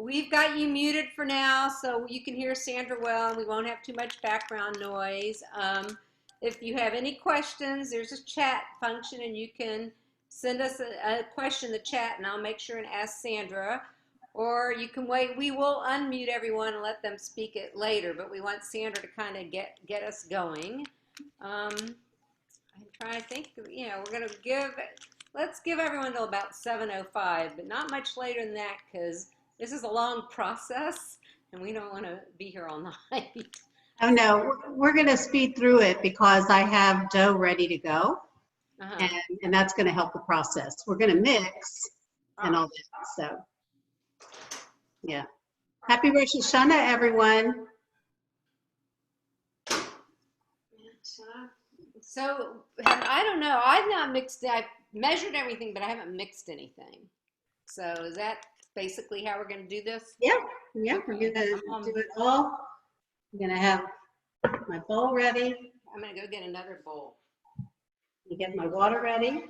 We've got you muted for now, so you can hear Sandra well, and we won't have too much background noise. If you have any questions, there's a chat function, and you can send us a question in the chat, and I'll make sure and ask Sandra. Or you can wait. We will unmute everyone and let them speak it later, but we want Sandra to kind of get us going. I'm trying to think, you know, we're going to let's give everyone till about 7:05, but not much later than that, because this is a long process, and we don't want to be here all night. Oh, no, we're going to speed through it because I have dough ready to go, and that's going to help the process. We're going to mix and all that, so, yeah. Happy Rosh Hashanah, everyone. So, I don't know. I've not mixed, I've measured everything, but I haven't mixed anything. So, is that basically how we're going to do this? Yeah, okay. We're going to do it all. I'm going to have my bowl ready. I'm going to go get another bowl. You get my water ready.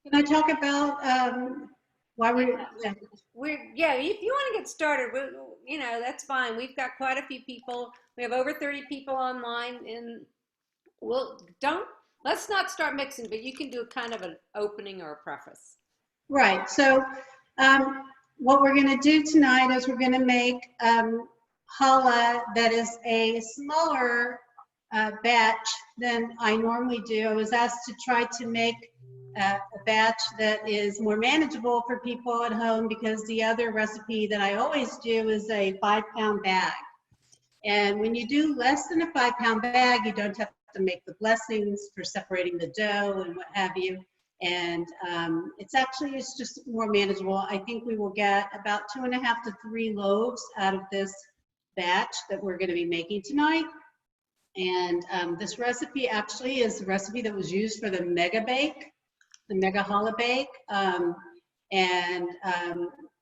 Can I talk about why we're yeah, if you want to get started, you know, that's fine. We've got quite a few people. We have over 30 people online, and let's not start mixing, but you can do kind of an opening or a preface. Right. So what we're going to do tonight is we're going to make challah that is a smaller batch than I normally do. I was asked to try to make a batch that is more manageable for people at home, because the other recipe that I always do is a 5-pound bag. And when you do less than a 5-pound bag, you don't have to make the blessings for separating the dough and what have you. And it's just more manageable. I think we will get about 2.5 to 3 loaves out of this batch that we're going to be making tonight. And this recipe actually is the recipe that was used for the mega bake, the mega challah bake.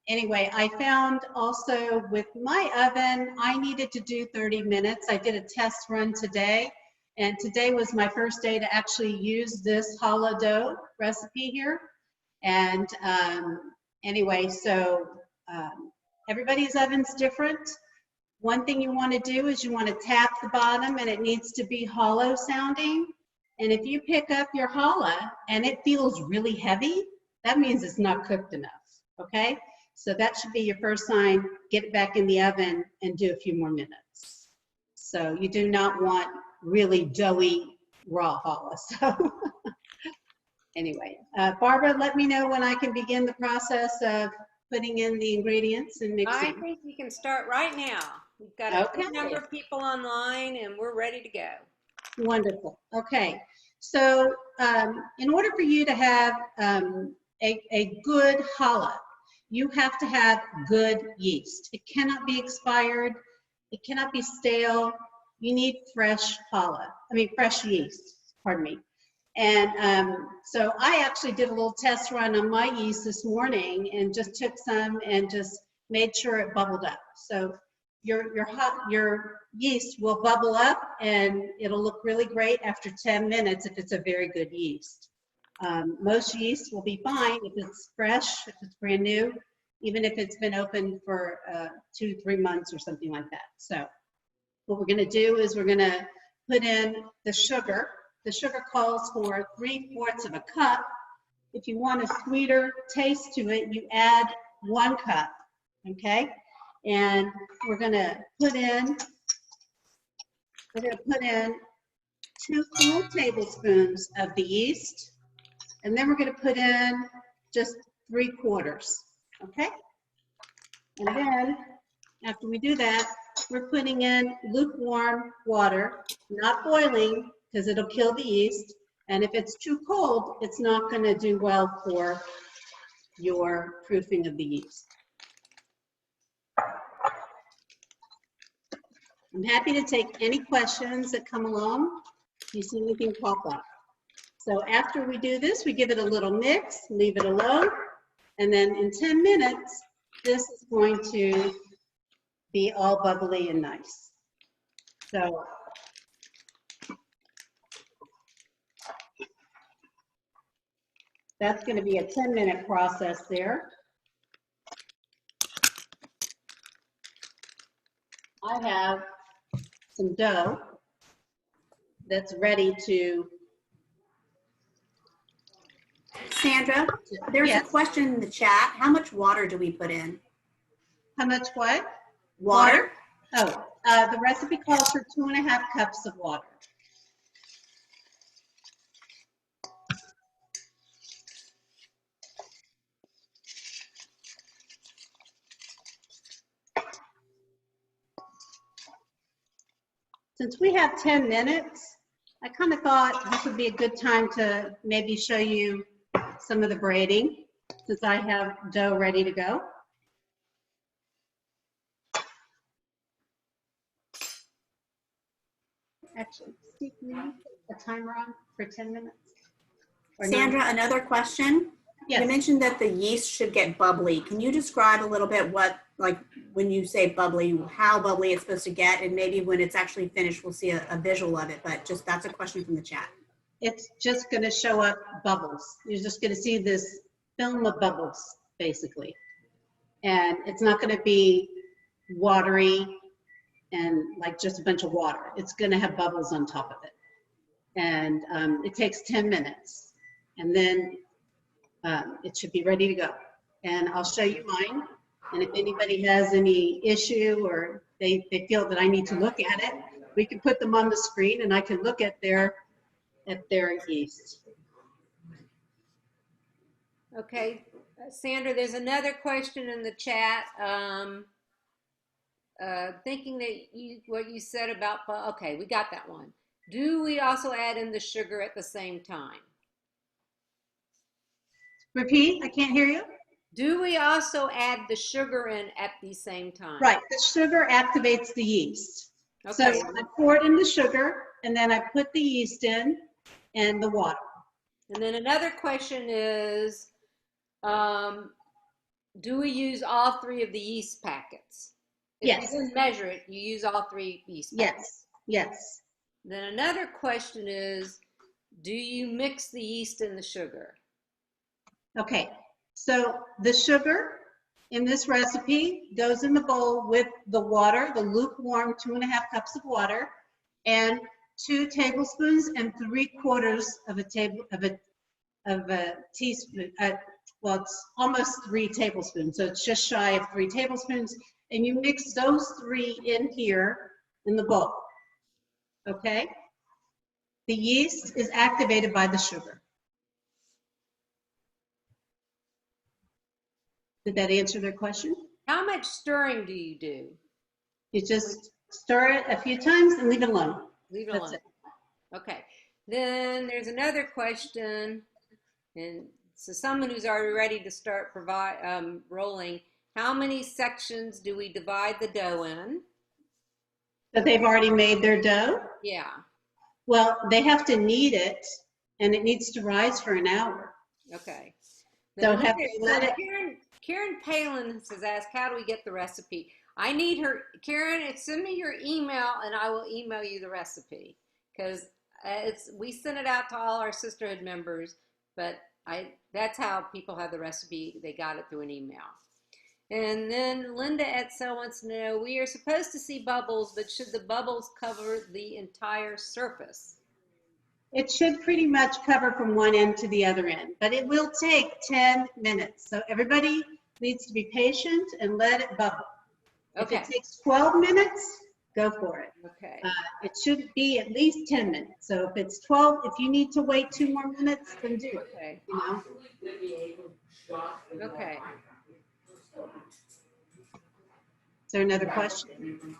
Anyway, I found also with my oven, I needed to do 30 minutes. I did a test run today, and today was my first day to actually use this challah dough recipe here. And anyway, so everybody's oven's different. One thing you want to do is you want to tap the bottom, and it needs to be hollow sounding. And if you pick up your challah and it feels really heavy, that means it's not cooked enough, okay? So that should be your first sign. Get it back in the oven and do a few more minutes. So you do not want really doughy raw challah. So anyway, Barbara, let me know when I can begin the process of putting in the ingredients and mixing. I think you can start right now. We've got a good number of people online, and we're ready to go. Wonderful. Okay. So in order for you to have a good challah, you have to have good yeast. It cannot be expired. It cannot be stale. You need fresh fresh yeast, pardon me. And so I actually did a little test run on my yeast this morning and just took some and just made sure it bubbled up. So your yeast will bubble up, and it'll look really great after 10 minutes if it's a very good yeast. Most yeast will be fine if it's fresh, if it's brand new, even if it's been open for 2 to 3 months or something like that. So what we're going to do is we're going to put in the sugar. The sugar calls for 3/4 of a cup. If you want a sweeter taste to it, you add 1 cup, okay? And we're going to put in 2 full tablespoons of the yeast, and then we're going to put in just 3/4, okay? And then after we do that, we're putting in lukewarm water, not boiling, because it'll kill the yeast. And if it's too cold, it's not going to do well for your proofing of the yeast. I'm happy to take any questions that come along. If you see anything pop up. So after we do this, we give it a little mix, leave it alone, and then in 10 minutes, this is going to be all bubbly and nice. So that's going to be a 10-minute process there. I have some dough that's ready to. Sandra, there's Yes. a question in the chat. How much water do we put in? How much what? Water? Oh, the recipe calls for 2.5 cups of water. Since we have 10 minutes, I kind of thought this would be a good time to maybe show you some of the braiding, since I have dough ready to go. Actually, Steve, can you put a timer on for 10 minutes? Or Sandra, 9? another question. Yes. You mentioned that the yeast should get bubbly. Can you describe a little bit what, like when you say bubbly, how bubbly it's supposed to get, and maybe when it's actually finished, we'll see a visual of it, but just that's a question from the chat. It's just going to show up bubbles. You're just going to see this film of bubbles, basically. And it's not going to be watery and like just a bunch of water. It's going to have bubbles on top of it. And it takes 10 minutes. And then it should be ready to go. And I'll show you mine. And if anybody has any issue or they feel that I need to look at it, we can put them on the screen and I can look at their yeast. Okay, Sandra, there's another question in the chat. Thinking that what you said about, okay, we got that one. Do we also add in the sugar at the same time? Repeat, I can't hear you. Do we also add the sugar in at the same time? Right, the sugar activates the yeast. Okay. So I pour it in the sugar and then I put the yeast in and the water. And then another question is, do we use all 3 of the yeast packets? If Yes. you didn't measure it, you use all 3 yeast packets. Yes, yes. Then another question is, do you mix the yeast and the sugar? Okay, so the sugar in this recipe goes in the bowl with the water, the lukewarm 2.5 cups of water, and 2 tablespoons and 3/4 of a teaspoon. Well, it's almost 3 tablespoons, so it's just shy of 3 tablespoons. And you mix those 3 in here in the bowl, okay? The yeast is activated by the sugar. Did that answer their question? How much stirring do you do? You just stir it a few times and leave it alone. Leave it That's alone. it. Okay. Then there's another question, and so someone who's already ready to start rolling. How many sections do we divide the dough in? So they've already made their dough? Yeah. Well, they have to knead it, and it needs to rise for an hour. Okay. So Then have they let it? Karen Palin has asked, how do we get the recipe? I need her, Karen, send me your email and I will email you the recipe. Because we send it out to all our sisterhood members, but that's how people have the recipe. They got it through an email. And then Linda Etzel wants to know, we are supposed to see bubbles, but should the bubbles cover the entire surface? It should pretty much cover from one end to the other end, but it will take 10 minutes. So everybody needs to be patient and let it bubble. Okay. If it takes 12 minutes, go for it. Okay. It should be at least 10 minutes. So if it's 12, if you need to wait 2 more minutes, then do it. Okay. You know? Okay. Is there another question?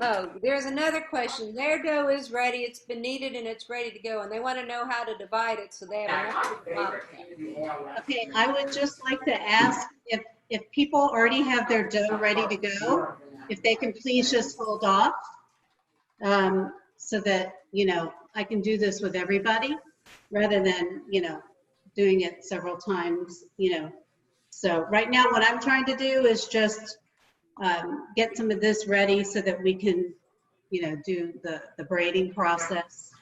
Oh, there's another question. Their dough is ready. It's been kneaded and it's ready to go, and they want to know how to divide it so they have enough for the babka. Okay, I would just like to ask if people already have their dough ready to go, if they can please just hold off, so that, you know, I can do this with everybody rather than, you know, doing it several times, you know. So right now what I'm trying to do is just get some of this ready so that we can, you know, do the braiding process.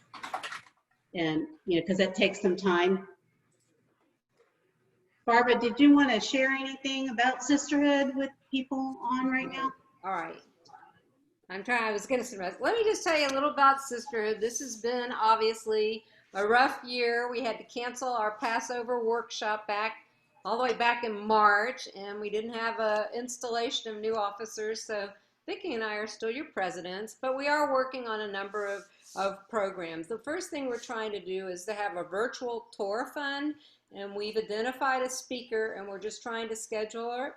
And, you know, because that takes some time. Barbara, did you want to share anything about sisterhood with people on right now? All right. I was going to say, let me just tell you a little about sisterhood. This has been obviously a rough year. We had to cancel our Passover workshop all the way back in March, and we didn't have an installation of new officers. So Vicki and I are still your presidents, but we are working on a number of programs. The first thing we're trying to do is to have a virtual Torah fund, and we've identified a speaker, and we're just trying to schedule her.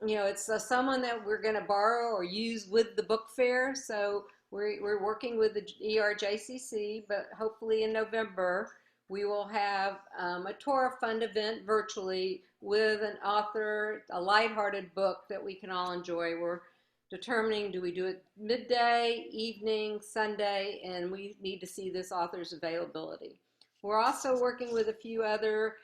You know, it's someone that we're going to borrow or use with the book fair. So we're working with the ERJCC, but hopefully in November we will have a Torah Fund event virtually with an author, a lighthearted book that we can all enjoy. We're determining, do we do it midday, evening, Sunday, and we need to see this author's availability. We're also working with a few other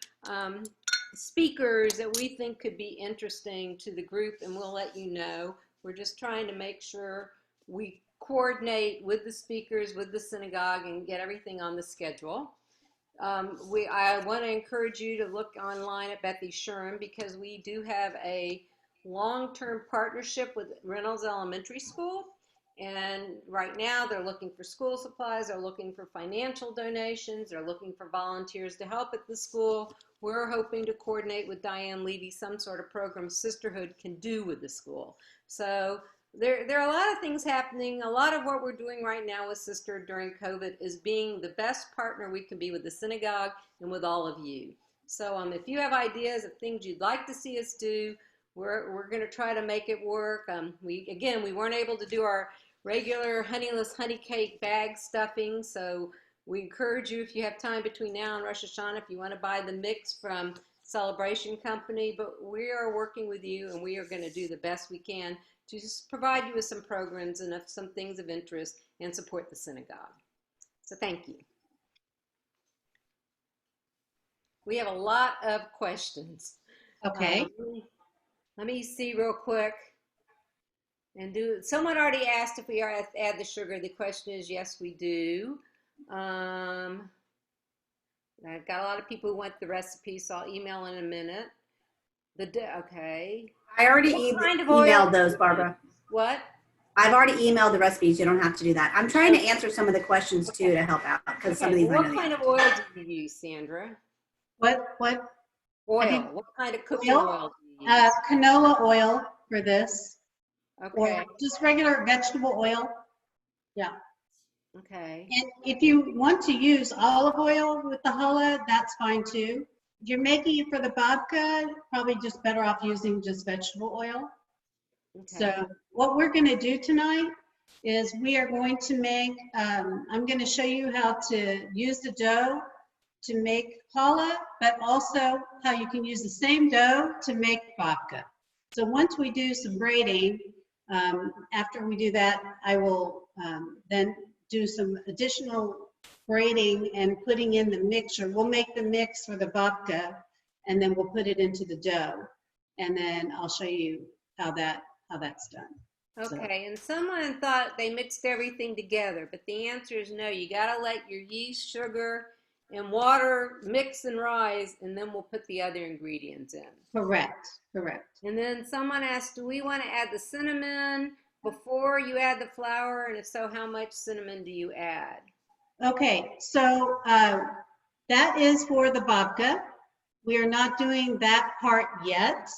speakers that we think could be interesting to the group, and we'll let you know. We're just trying to make sure we coordinate with the speakers, with the synagogue, and get everything on the schedule. I want to encourage you to look online at Beth Yeshurun, because we do have a long-term partnership with Reynolds Elementary School. And right now they're looking for school supplies, they're looking for financial donations, they're looking for volunteers to help at the school. We're hoping to coordinate with Diane Levy some sort of program Sisterhood can do with the school. So there are a lot of things happening. A lot of what we're doing right now with Sisterhood during COVID is being the best partner we can be with the synagogue and with all of you. So if you have ideas of things you'd like to see us do, we're going to try to make it work. We weren't able to do our regular honeyless honey cake bag stuffing, so we encourage you, if you have time between now and Rosh Hashanah, if you want to buy the mix from Celebration Company. But we are working with you, and we are going to do the best we can to just provide you with some programs and some things of interest and support the synagogue. So thank you. We have a lot of questions. Okay. Let me see real quick. Someone already asked if we add the sugar. The question is, yes, we do. I've got a lot of people who want the recipe, so I'll email in a minute. Okay. I already emailed those, Barbara. What? I've already emailed the recipes. You don't have to do that. I'm trying to answer some of the questions too to help out, because some of these. What kind of oil do you use, Sandra? What? Oil. What kind of cooking oil do you use? Canola oil for this. Okay. Or just regular vegetable oil. Yeah. Okay. And if you want to use olive oil with the challah, that's fine too. If you're making it for the babka, probably just better off using just vegetable oil. Okay. So what we're going to do tonight is we are going to make, I'm going to show you how to use the dough to make challah, but also how you can use the same dough to make babka. So once we do some braiding, after we do that, I will then do some additional braiding and putting in the mixture. We'll make the mix for the babka, and then we'll put it into the dough, and then I'll show you how that's done. Okay, and someone thought they mixed everything together, but the answer is no. You got to let your yeast, sugar, and water mix and rise, and then we'll put the other ingredients in. Correct. And then someone asked, do we want to add the cinnamon before you add the flour? And if so, how much cinnamon do you add? Okay, so that is for the babka. We are not doing that part yet,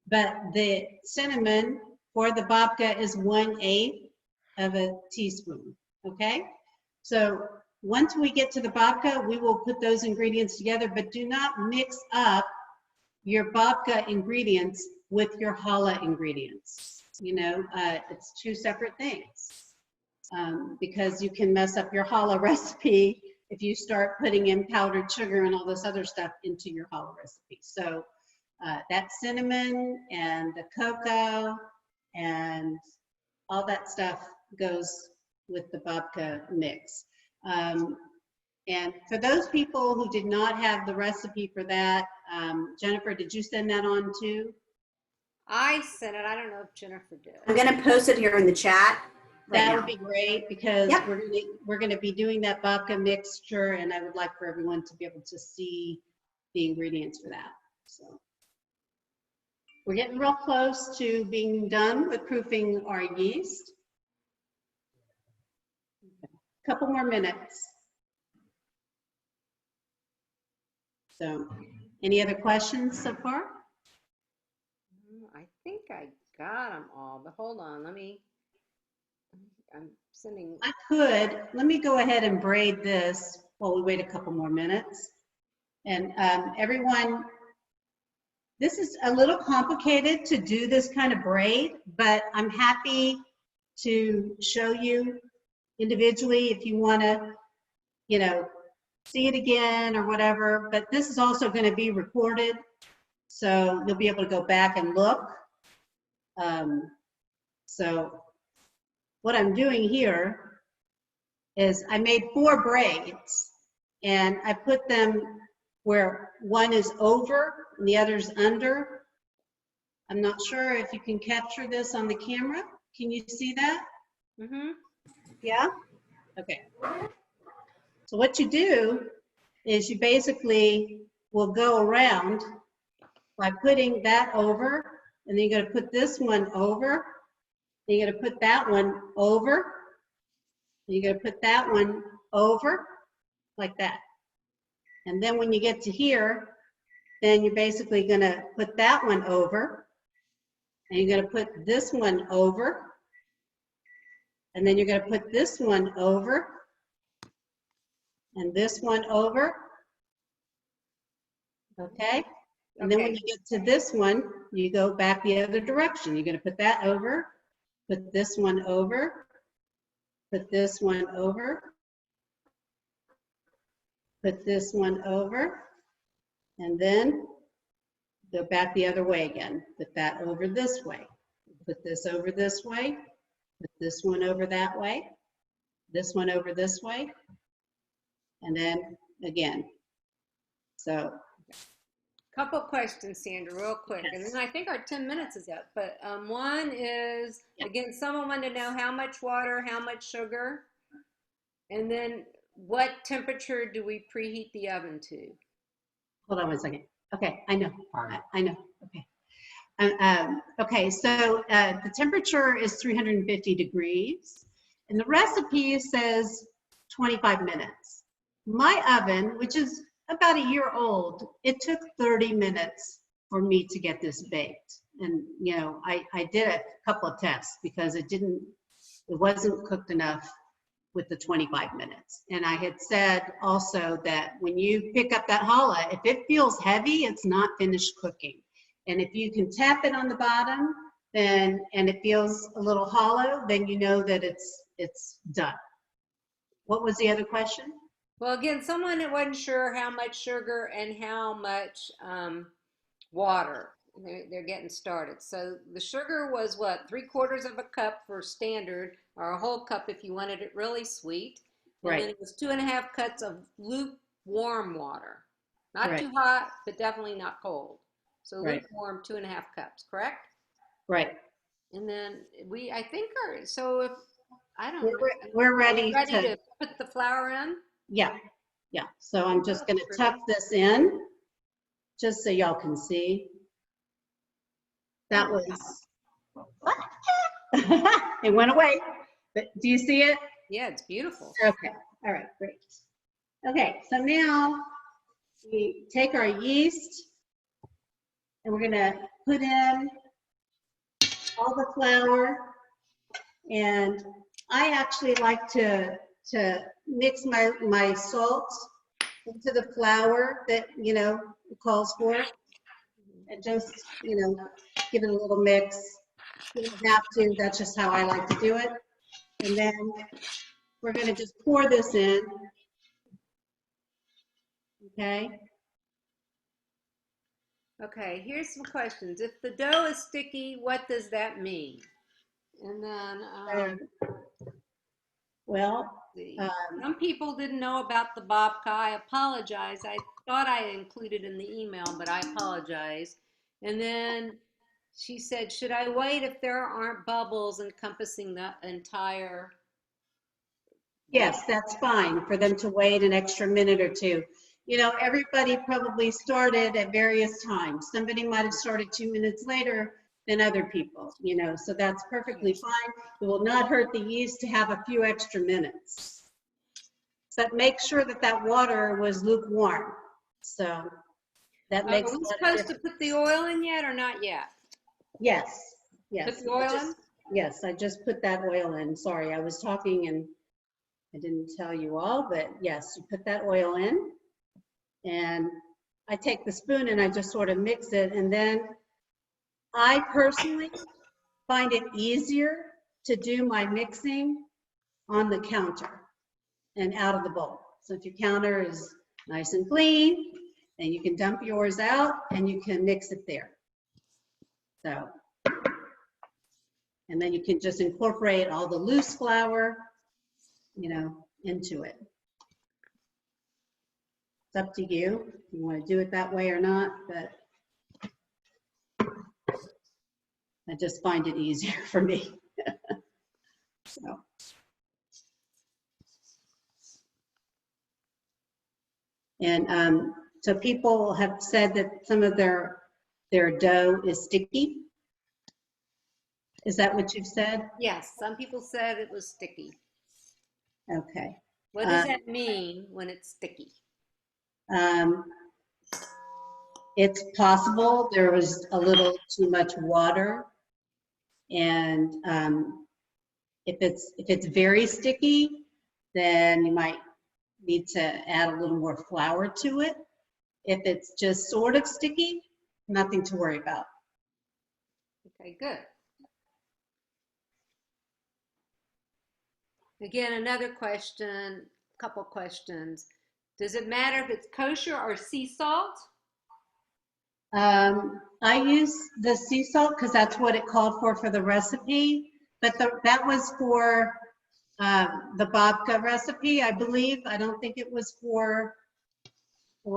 but the cinnamon for the babka is 1/8 of a teaspoon, okay? So once we get to the babka, we will put those ingredients together, but do not mix up your babka ingredients with your challah ingredients. You know, it's two separate things. Because you can mess up your challah recipe if you start putting in powdered sugar and all this other stuff into your challah recipe. So that cinnamon and the cocoa and all that stuff goes with the babka mix. And for those people who did not have the recipe for that, Jennifer, did you send that on too? I sent it. I don't know if Jennifer did. I'm going to post it here in the chat right That now. would be great because Yep. we're gonna be doing that babka mixture, and I would like for everyone to be able to see the ingredients for that. So we're getting real close to being done with proofing our yeast. Couple more minutes. So, any other questions so far? I think I got them all, but hold on. I'm sending. I could, let me go ahead and braid this while we wait a couple more minutes. And everyone, this is a little complicated to do this kind of braid, but I'm happy to show you individually if you want to, you know, see it again or whatever. But this is also going to be recorded, so you'll be able to go back and look. So what I'm doing here is I made 4 braids, and I put them where one is over and the other's under. I'm not sure if you can capture this on the camera. Can you see that? Mm-hmm. Yeah? Okay. So what you do is you basically will go around by putting that over, and then you're going to put this one over, then you're going to put that one over, and you're going to put that one over, like that. And then when you get to here, then you're basically going to put that one over, and you're going to put this one over, and then you're going to put this one over, and this one over, okay? And then when you get to this one, you go back the other direction. You're going to put that over, put this one over, put this one over, put this one over, and then go back the other way again. Put that over this way. Put this over this way. Put this one over that way. This one over this way. And then again. So. Couple questions, Sandra, real quick. Yes. And then I think our 10 minutes is up. But one is, again, someone wanted to know how much water, how much sugar, and then what temperature do we preheat the oven to? Hold on one second. Okay, I know. I know. Okay. Okay, so the temperature is 350 degrees, and the recipe says 25 minutes. My oven, which is about a year old, it took 30 minutes for me to get this baked. And, you know, I did a couple of tests because it wasn't cooked enough with the 25 minutes. And I had said also that when you pick up that challah, if it feels heavy, it's not finished cooking. And if you can tap it on the bottom, then, and it feels a little hollow, then you know that it's done. What was the other question? Well, again, someone that wasn't sure how much sugar and how much water. They're getting started. So the sugar was what, 3/4 of a cup for standard, or a whole cup if you wanted it really sweet. And Right. then it was 2.5 cups of lukewarm water. Not Right. too hot, but definitely not cold. So Right. lukewarm, 2.5 cups, correct? Right. And then I think so if, I don't know. We're ready, to put the flour in? Yeah. So I'm just going to tuck this in, just so y'all can see. That was, it went away, but do you see it? Yeah, it's beautiful. Okay, all right, great. Okay, so now we take our yeast and we're gonna put in all the flour, and I actually like to mix my salt into the flour that, you know, it calls for, and just, you know, give it a little mix. You don't have to, that's just how I like to do it. And then we're gonna just pour this in. Okay, Okay, here's some questions. If the dough is sticky, what does that mean? And then, um, well, see. um, Some people didn't know about the babka. I apologize. I thought I included in the email, but I apologize. And then she said, should I wait if there aren't bubbles encompassing the entire yes, that's fine for them to wait an extra minute or two. You know, everybody probably started at various times. Somebody might have started 2 minutes later than other people, you know, so that's perfectly fine. It will not hurt the yeast to have a few extra minutes. But make sure that that water was lukewarm. So that makes Are a we lot of supposed to difference. put the oil in yet or not yet? Yes, yes. Put the oil in? Yes, I just put that oil in. Sorry, I was talking and I didn't tell you all, but yes, you put that oil in. And I take the spoon and I just sort of mix it. And then I personally find it easier to do my mixing on the counter and out of the bowl. So if your counter is nice and clean, then you can dump yours out and you can mix it there. So, and then you can just incorporate all the loose flour, you know, into it. It's up to you if you want to do it that way or not, but I just find it easier for me. So. And so people have said that some of their dough is sticky. Is that what you've said? Yes, some people said it was sticky. Okay. What does that mean when it's sticky? Um, it's possible there was a little too much water, and if it's very sticky, then you might need to add a little more flour to it. If it's just sort of sticky, nothing to worry about. Okay, good. Again, another question, couple questions. Does it matter if it's kosher or sea salt? I use the sea salt because that's what it called for the recipe, but that was for the babka recipe, I believe. I don't think it was for the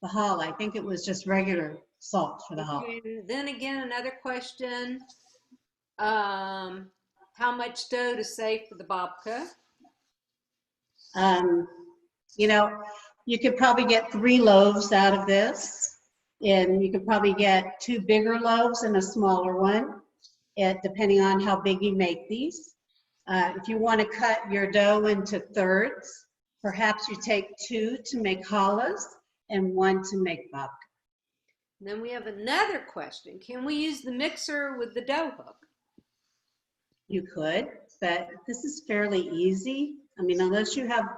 challah. I think it was just regular salt for the challah. And then again, another question. How much dough to save for the babka? You know, you could probably get 3 loaves out of this, and you could probably get 2 bigger loaves and a smaller one, depending on how big you make these. If you want to cut your dough into thirds, perhaps you take 2 to make challahs and 1 to make babka. Then we have another question. Can we use the mixer with the dough hook? You could, but this is fairly easy. I mean, unless you have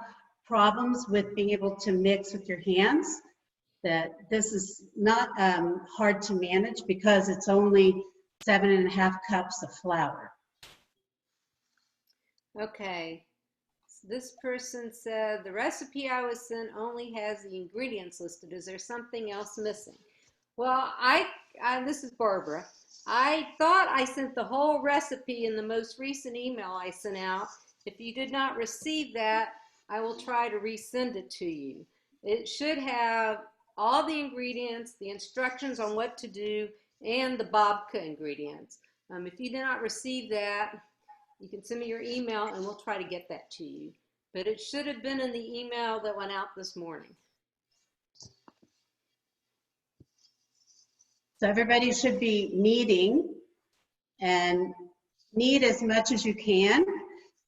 problems with being able to mix with your hands, that this is not hard to manage because it's only 7.5 cups of flour. Okay. This person said the recipe I was sent only has the ingredients listed. Is there something else missing? Well, this is Barbara. I thought I sent the whole recipe in the most recent email I sent out. If you did not receive that, I will try to resend it to you. It should have all the ingredients, the instructions on what to do, and the babka ingredients. If you did not receive that, you can send me your email and we'll try to get that to you. But it should have been in the email that went out this morning. So everybody should be kneading, and knead as much as you can.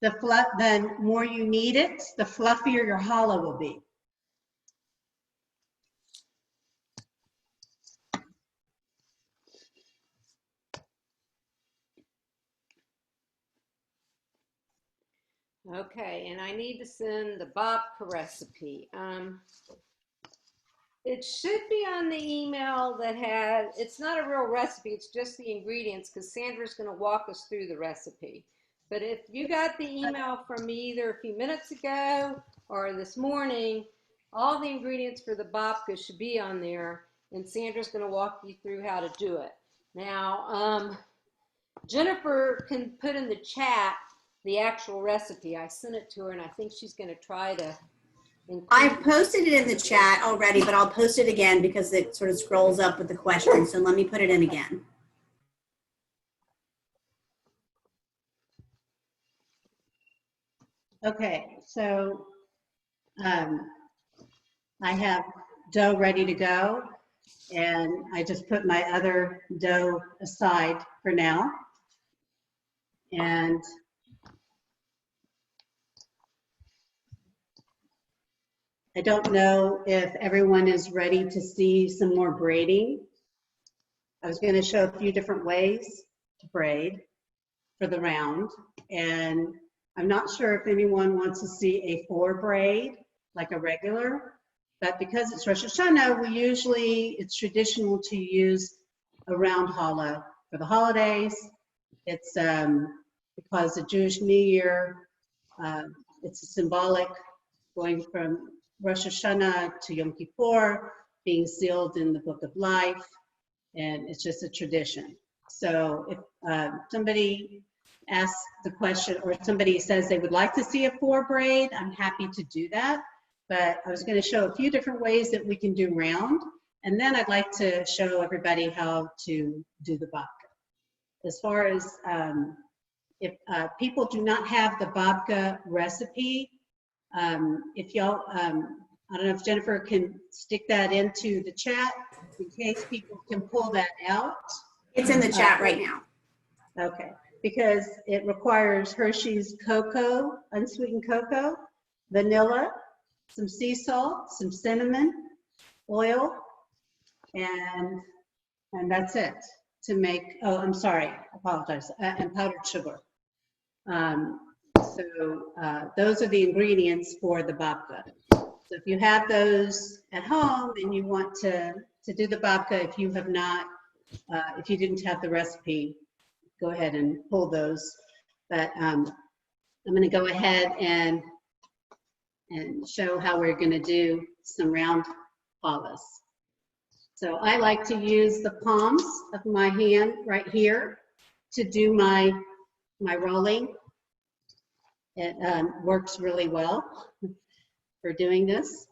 The more you knead it, the fluffier your challah will be. Okay, and I need to send the babka recipe. It should be on the email that had, it's not a real recipe, it's just the ingredients because Sandra's going to walk us through the recipe. But if you got the email from me either a few minutes ago or this morning, all the ingredients for the babka should be on there, and Sandra's going to walk you through how to do it. Now, Jennifer can put in the chat the actual recipe. I sent it to her, and I think she's going to try to include. I've posted it in the chat already, but I'll post it again because it sort of scrolls up with the questions. So let me put it in again. Okay, so I have dough ready to go, and I just put my other dough aside for now. And I don't know if everyone is ready to see some more braiding. I was going to show a few different ways to braid for the round, and I'm not sure if anyone wants to see a 4 braid like a regular, but because it's Rosh Hashanah, it's traditional to use a round challah for the holidays. It's because the Jewish New Year, it's a symbolic going from Rosh Hashanah to Yom Kippur, being sealed in the Book of Life, and it's just a tradition. So if somebody asks the question, or somebody says they would like to see a 4 braid, I'm happy to do that. But I was going to show a few different ways that we can do round, and then I'd like to show everybody how to do the babka. As far as if people do not have the babka recipe, if y'all, I don't know if Jennifer can stick that into the chat in case people can pull that out. It's in the chat right now. Okay, because it requires Hershey's cocoa, unsweetened cocoa, vanilla, some sea salt, some cinnamon, oil, and that's it to make, oh, I'm sorry, I apologize, and powdered sugar. Those are the ingredients for the babka. So if you have those at home and you want to do the babka, if you have not, if you didn't have the recipe, go ahead and pull those. But I'm going to go ahead and show how we're going to do some round challahs. So I like to use the palms of my hand right here to do my rolling. It works really well for doing this.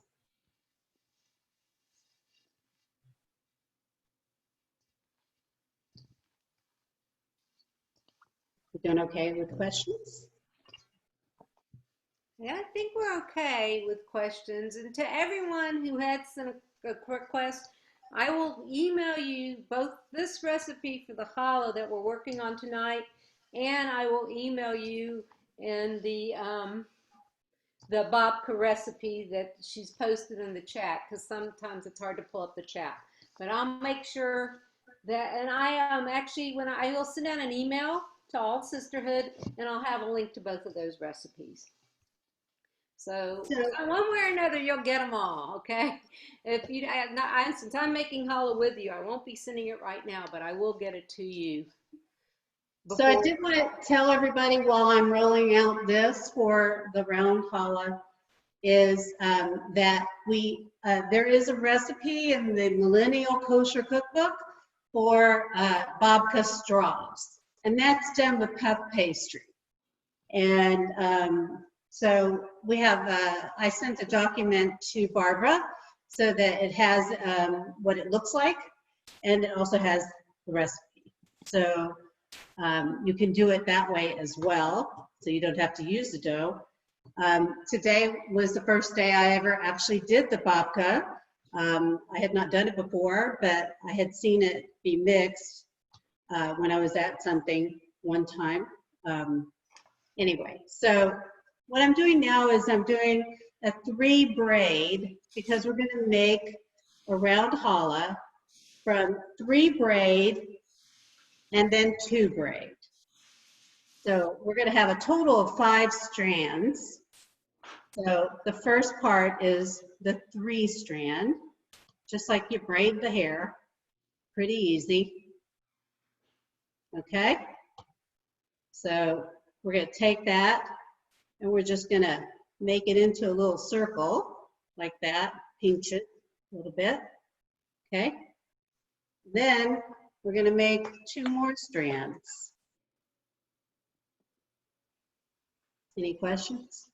We're doing okay with questions? Yeah, I think we're okay with questions. And to everyone who had sent a request, I will email you both this recipe for the challah that we're working on tonight, and I will email you in the babka recipe that she's posted in the chat, because sometimes it's hard to pull up the chat. But I'll make sure that, and I actually, when I will send out an email to all Sisterhood, and I'll have a link to both of those recipes. So one way or another, you'll get them all, okay? If you, since I'm making challah with you, I won't be sending it right now, but I will get it to you. So I did want to tell everybody while I'm rolling out this for the round challah is that there is a recipe in the Millennial Kosher Cookbook for babka straws, and that's done with puff pastry. And so we have, I sent a document to Barbara so that it has what it looks like, and it also has the recipe. So you can do it that way as well, so you don't have to use the dough. Today was the first day I ever actually did the babka. I had not done it before, but I had seen it be mixed when I was at something one time. Anyway, so what I'm doing now is I'm doing a 3 braid because we're going to make a round challah from 3 braid and then 2 braid. So we're going to have a total of 5 strands. So the first part is the 3 strand, just like you braid the hair. Pretty easy. Okay? So we're going to take that and we're just going to make it into a little circle like that, pinch it a little bit. Okay? Then we're going to make 2 more strands. Any questions?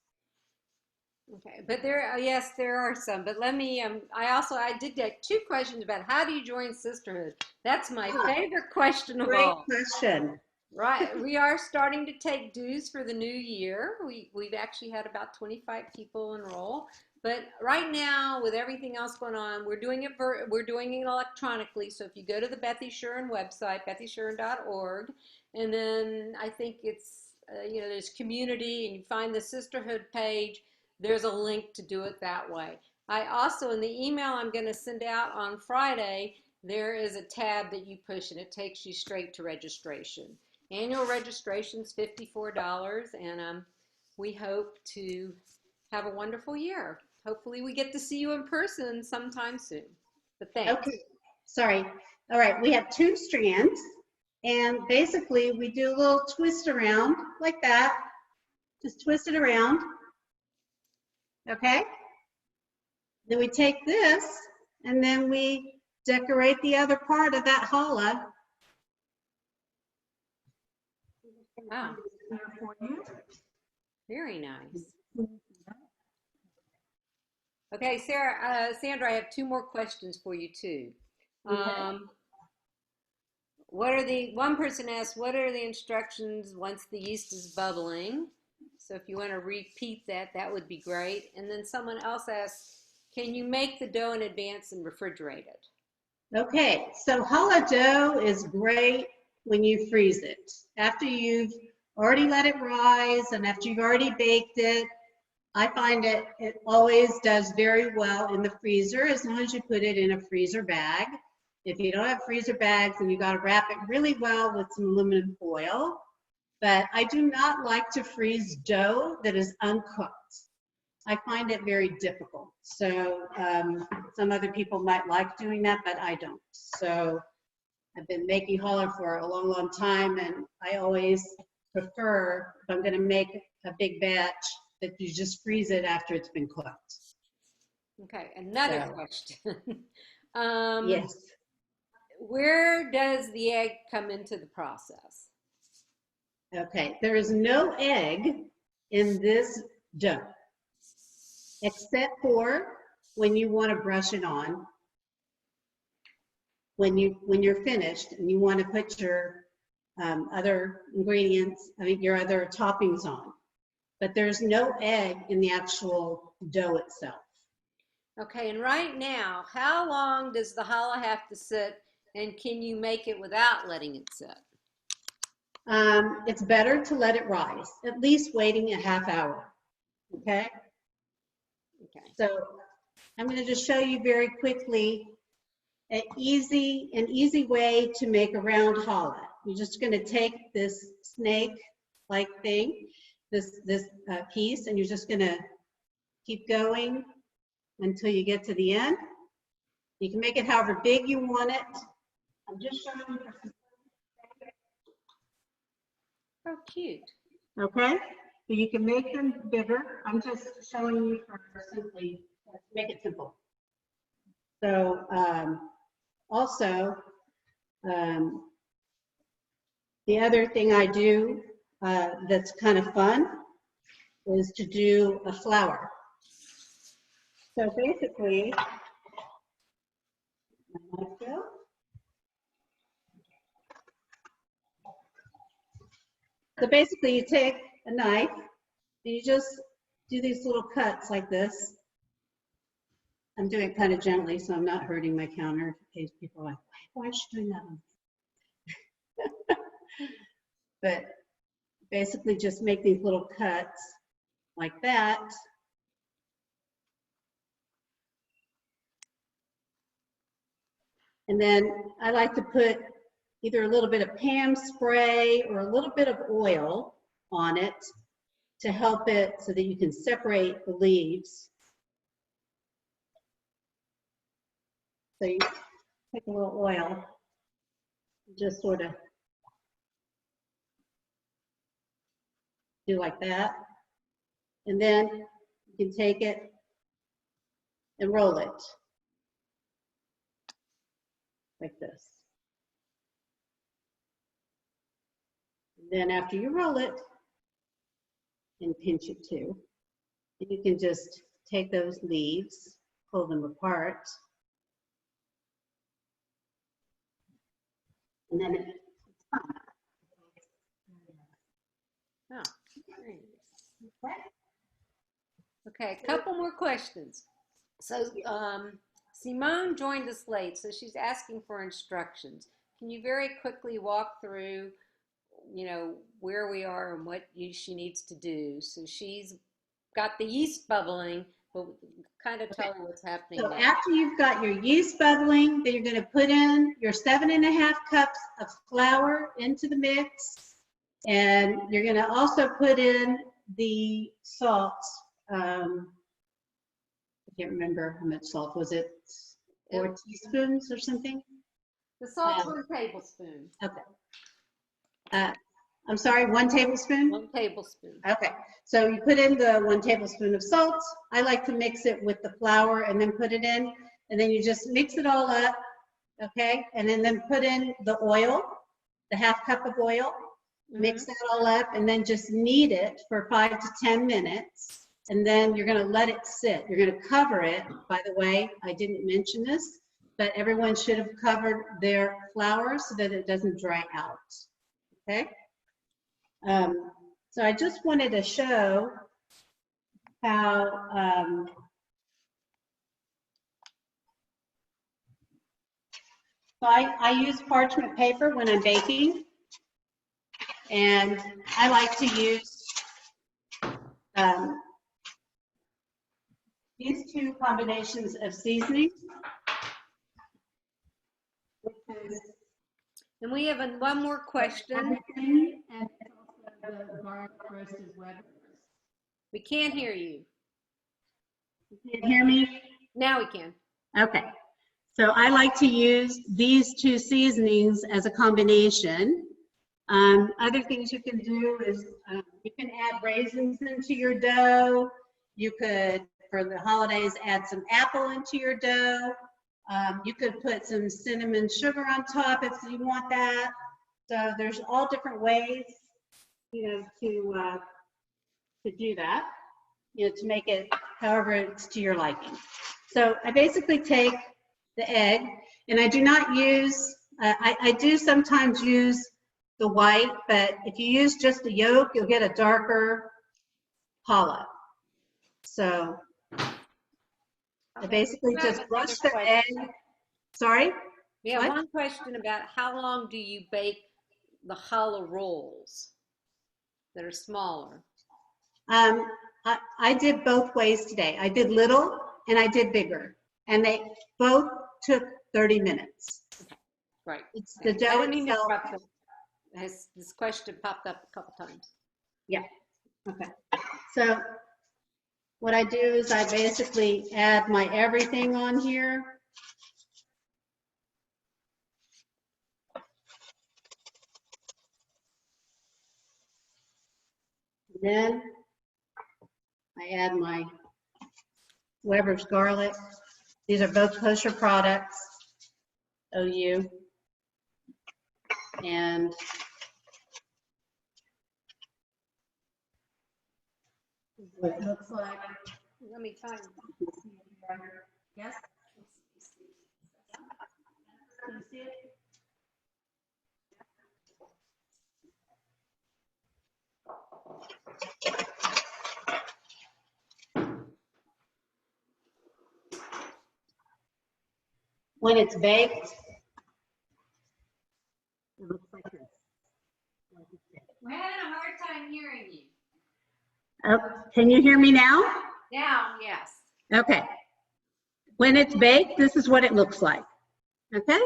Okay, but yes, there are some. But let me. I did get 2 questions about how do you join Sisterhood. That's my favorite question of Great all. question. Right, we are starting to take dues for the new year. We've actually had about 25 people enroll. But right now, with everything else going on, we're doing it electronically. So if you go to the Beth Yeshurun website, bethyshurun.org, and then I think it's there's community, and you find the Sisterhood page. There's a link to do it that way. I also, in the email I'm going to send out on Friday, there is a tab that you push, and it takes you straight to registration. Annual registration is $54, and we hope to have a wonderful year. Hopefully we get to see you in person sometime soon. But thanks. Okay, sorry. All right, we have 2 strands, and basically we do a little twist around like that. Just twist it around. Okay? Then we take this, and then we decorate the other part of that challah. Wow. Very nice. Okay, Sandra, I have 2 more questions for you too. Okay. One person asked, what are the instructions once the yeast is bubbling? So if you want to repeat that, that would be great. And then someone else asked, can you make the dough in advance and refrigerate it? Okay, so challah dough is great when you freeze it. After you've already let it rise and after you've already baked it, I find it always does very well in the freezer as long as you put it in a freezer bag. If you don't have freezer bags, then you got to wrap it really well with some aluminum foil. But I do not like to freeze dough that is uncooked. I find it very difficult. So some other people might like doing that, but I don't. So I've been making challah for a long, long time, and I always prefer, if I'm going to make a big batch, that you just freeze it after it's been cooked. Okay, another question. Yes. Where does the egg come into the process? Okay, there is no egg in this dough, except for when you want to brush it on. When you're finished and you want to put your other ingredients, your other toppings on. But there's no egg in the actual dough itself. Okay, and right now, how long does the challah have to sit, and can you make it without letting it sit? It's better to let it rise, at least waiting a half hour. Okay? Okay. So I'm going to just show you very quickly an easy way to make a round challah. You're just going to take this snake-like thing, this piece, and you're just going to keep going until you get to the end. You can make it however big you want it. I'm just showing you. Oh, cute. Okay, so you can make them bigger. I'm just showing you for simply make it simple. So also, the other thing I do that's kind of fun is to do a flower. So basically, you take a knife and you just do these little cuts like this. I'm doing it kind of gently, so I'm not hurting my counter. In case people are like, why is she doing that one? But basically just make these little cuts like that. And then I like to put either a little bit of Pam spray or a little bit of oil on it to help it so that you can separate the leaves. So you take a little oil, just sort of do like that. And then you can take it and roll it like this. And then after you roll it, and pinch it too, and you can just take those leaves, pull them apart, and then it's done. Oh, very nice. Okay, a couple more questions. So Simone joined us late, so she's asking for instructions. Can you very quickly walk through, you know, where we are and what she needs to do? So she's got the yeast bubbling, but kind of tell her what's happening So now. after you've got your yeast bubbling, then you're going to put in your 7.5 cups of flour into the mix. And you're going to also put in the salt. I can't remember how much salt. Was it 4 teaspoons or something? The salt's 1 tablespoon. Okay. I'm sorry, 1 tablespoon? 1 tablespoon. Okay, so you put in the 1 tablespoon of salt. I like to mix it with the flour and then put it in, and then you just mix it all up, okay? And then put in the oil, the 1/2 cup of oil, mix that all up, and then just knead it for 5 to 10 minutes. And then you're gonna let it sit. You're gonna cover it. By the way, I didn't mention this, but everyone should have covered their flour so that it doesn't dry out, okay? So I just wanted to show how so I use parchment paper when I'm baking, and I like to use these 2 combinations of seasoning. And we have one more question. Everything, and it's also the garlic roasted lettuce. We can't hear you. You can hear me? Now we can. Okay. So I like to use these 2 seasonings as a combination. Other things you can do is you can add raisins into your dough. You could, for the holidays, add some apple into your dough. You could put some cinnamon sugar on top if you want that. So there's all different ways, you know, to do that, you know, to make it however it's to your liking. So I basically take the egg, and I do not use, I do sometimes use the white, but if you use just the yolk, you'll get a darker challah. So I basically just brush the egg. Sorry? We have What? one question about how long do you bake the challah rolls that are smaller? I did both ways today. I did little and I did bigger, and they both took 30 minutes. Right. It's the dough I didn't mean to itself. interrupt them. This question popped up a couple times. Yeah, okay. So what I do is I basically add my everything on here. Then I add my Weber's garlic. These are both kosher products, OU. And what it looks like. Let me find. Yes? Can you see it? When it's baked, it looks like this. We're having a hard time hearing you. Oh, can you hear me now? Now, yes. Okay. When it's baked, this is what it looks like. Okay?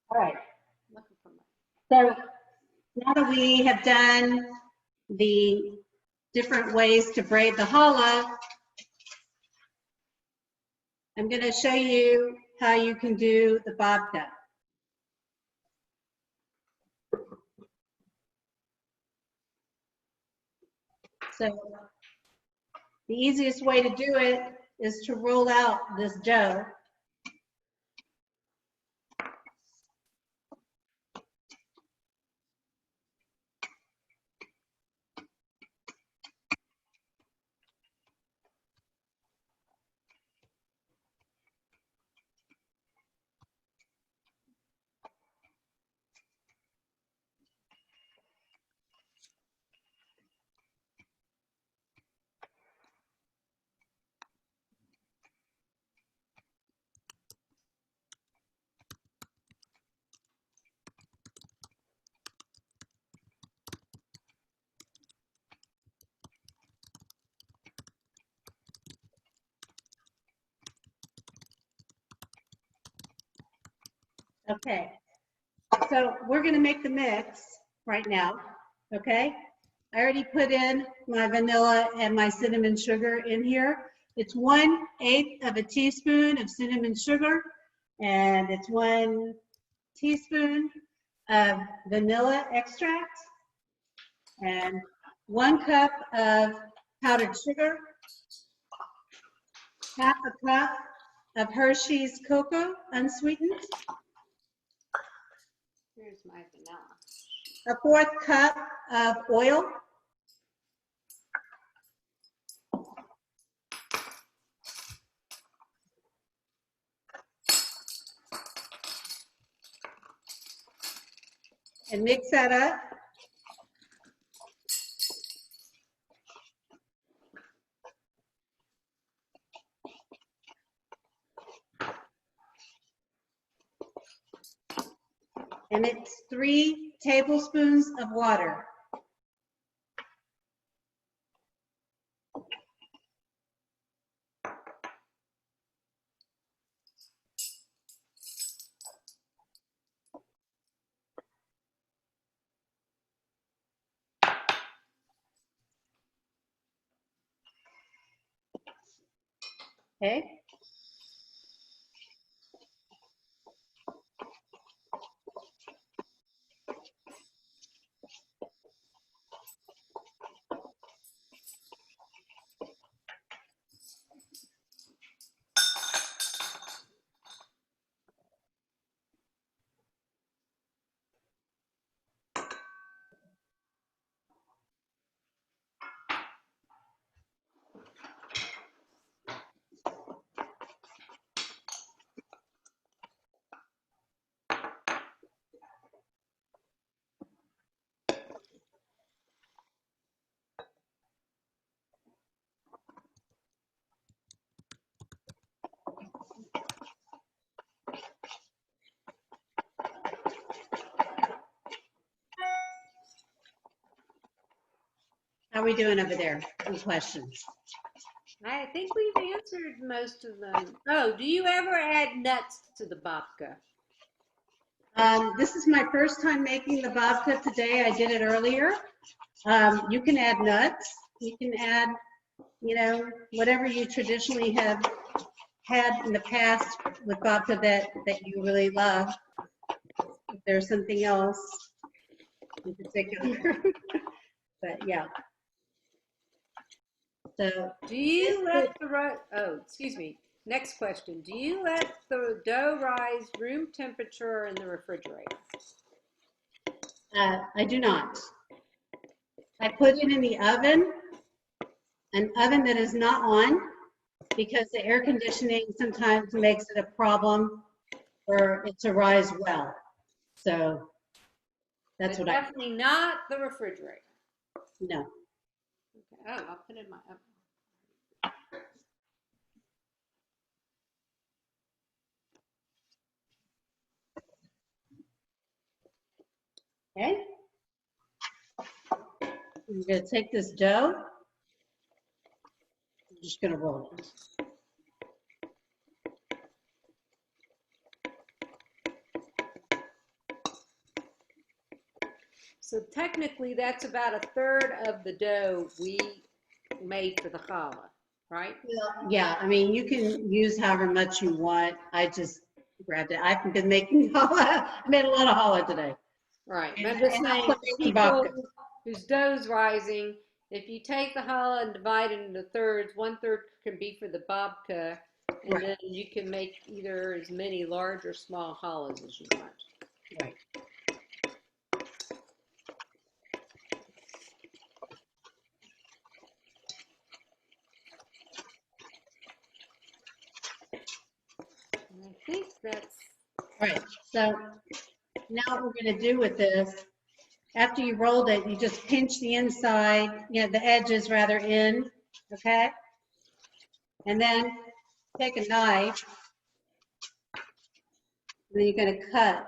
All right. So now that we have done the different ways to braid the challah, I'm going to show you how you can do the babka. So the easiest way to do it is to roll out this dough. Okay, so we're going to make the mix right now, okay? I already put in my vanilla and my cinnamon sugar in here. It's 1/8 of a teaspoon of cinnamon sugar, and it's 1 teaspoon of vanilla extract, and 1 cup of powdered sugar, half a cup of Hershey's cocoa, unsweetened, Here's my vanilla. a 1/4 cup of oil, and mix that up. And it's 3 tablespoons of water. Okay. How are we doing over there? Any questions? I think we've answered most of them. Oh, do you ever add nuts to the babka? This is my first time making the vodka today. I did it earlier. You can add nuts. You can add, you know, whatever you traditionally have had in the past with vodka that you really love. If there's something else in particular. But yeah. So Do you let the excuse me. Next question. Do you let the dough rise room temperature in the refrigerator? I do not. I put it in the oven, an oven that is not on, because the air conditioning sometimes makes it a problem for it to rise well. So that's But what I definitely not the refrigerator. no. Okay. Oh, I'll put it in my oven. Okay. I'm going to take this dough. I'm just going to roll it. So technically, that's about 1/3 of the dough we made for the challah. right? Yeah, I mean, you can use however much you want. I just grabbed it. I've been making challah. I made a lot of challah today. Right. And, But I'm just and saying, also for some people babka. whose dough's rising, if you take the challah and divide it into thirds, 1/3 can be for the babka, and Right. then you can make either as many large or small challahs as you want. Right. And I think that's Right. So now what we're going to do with this, after you rolled it, you just pinch the inside, the edges rather in, okay? And then take a knife, and then you're going to cut.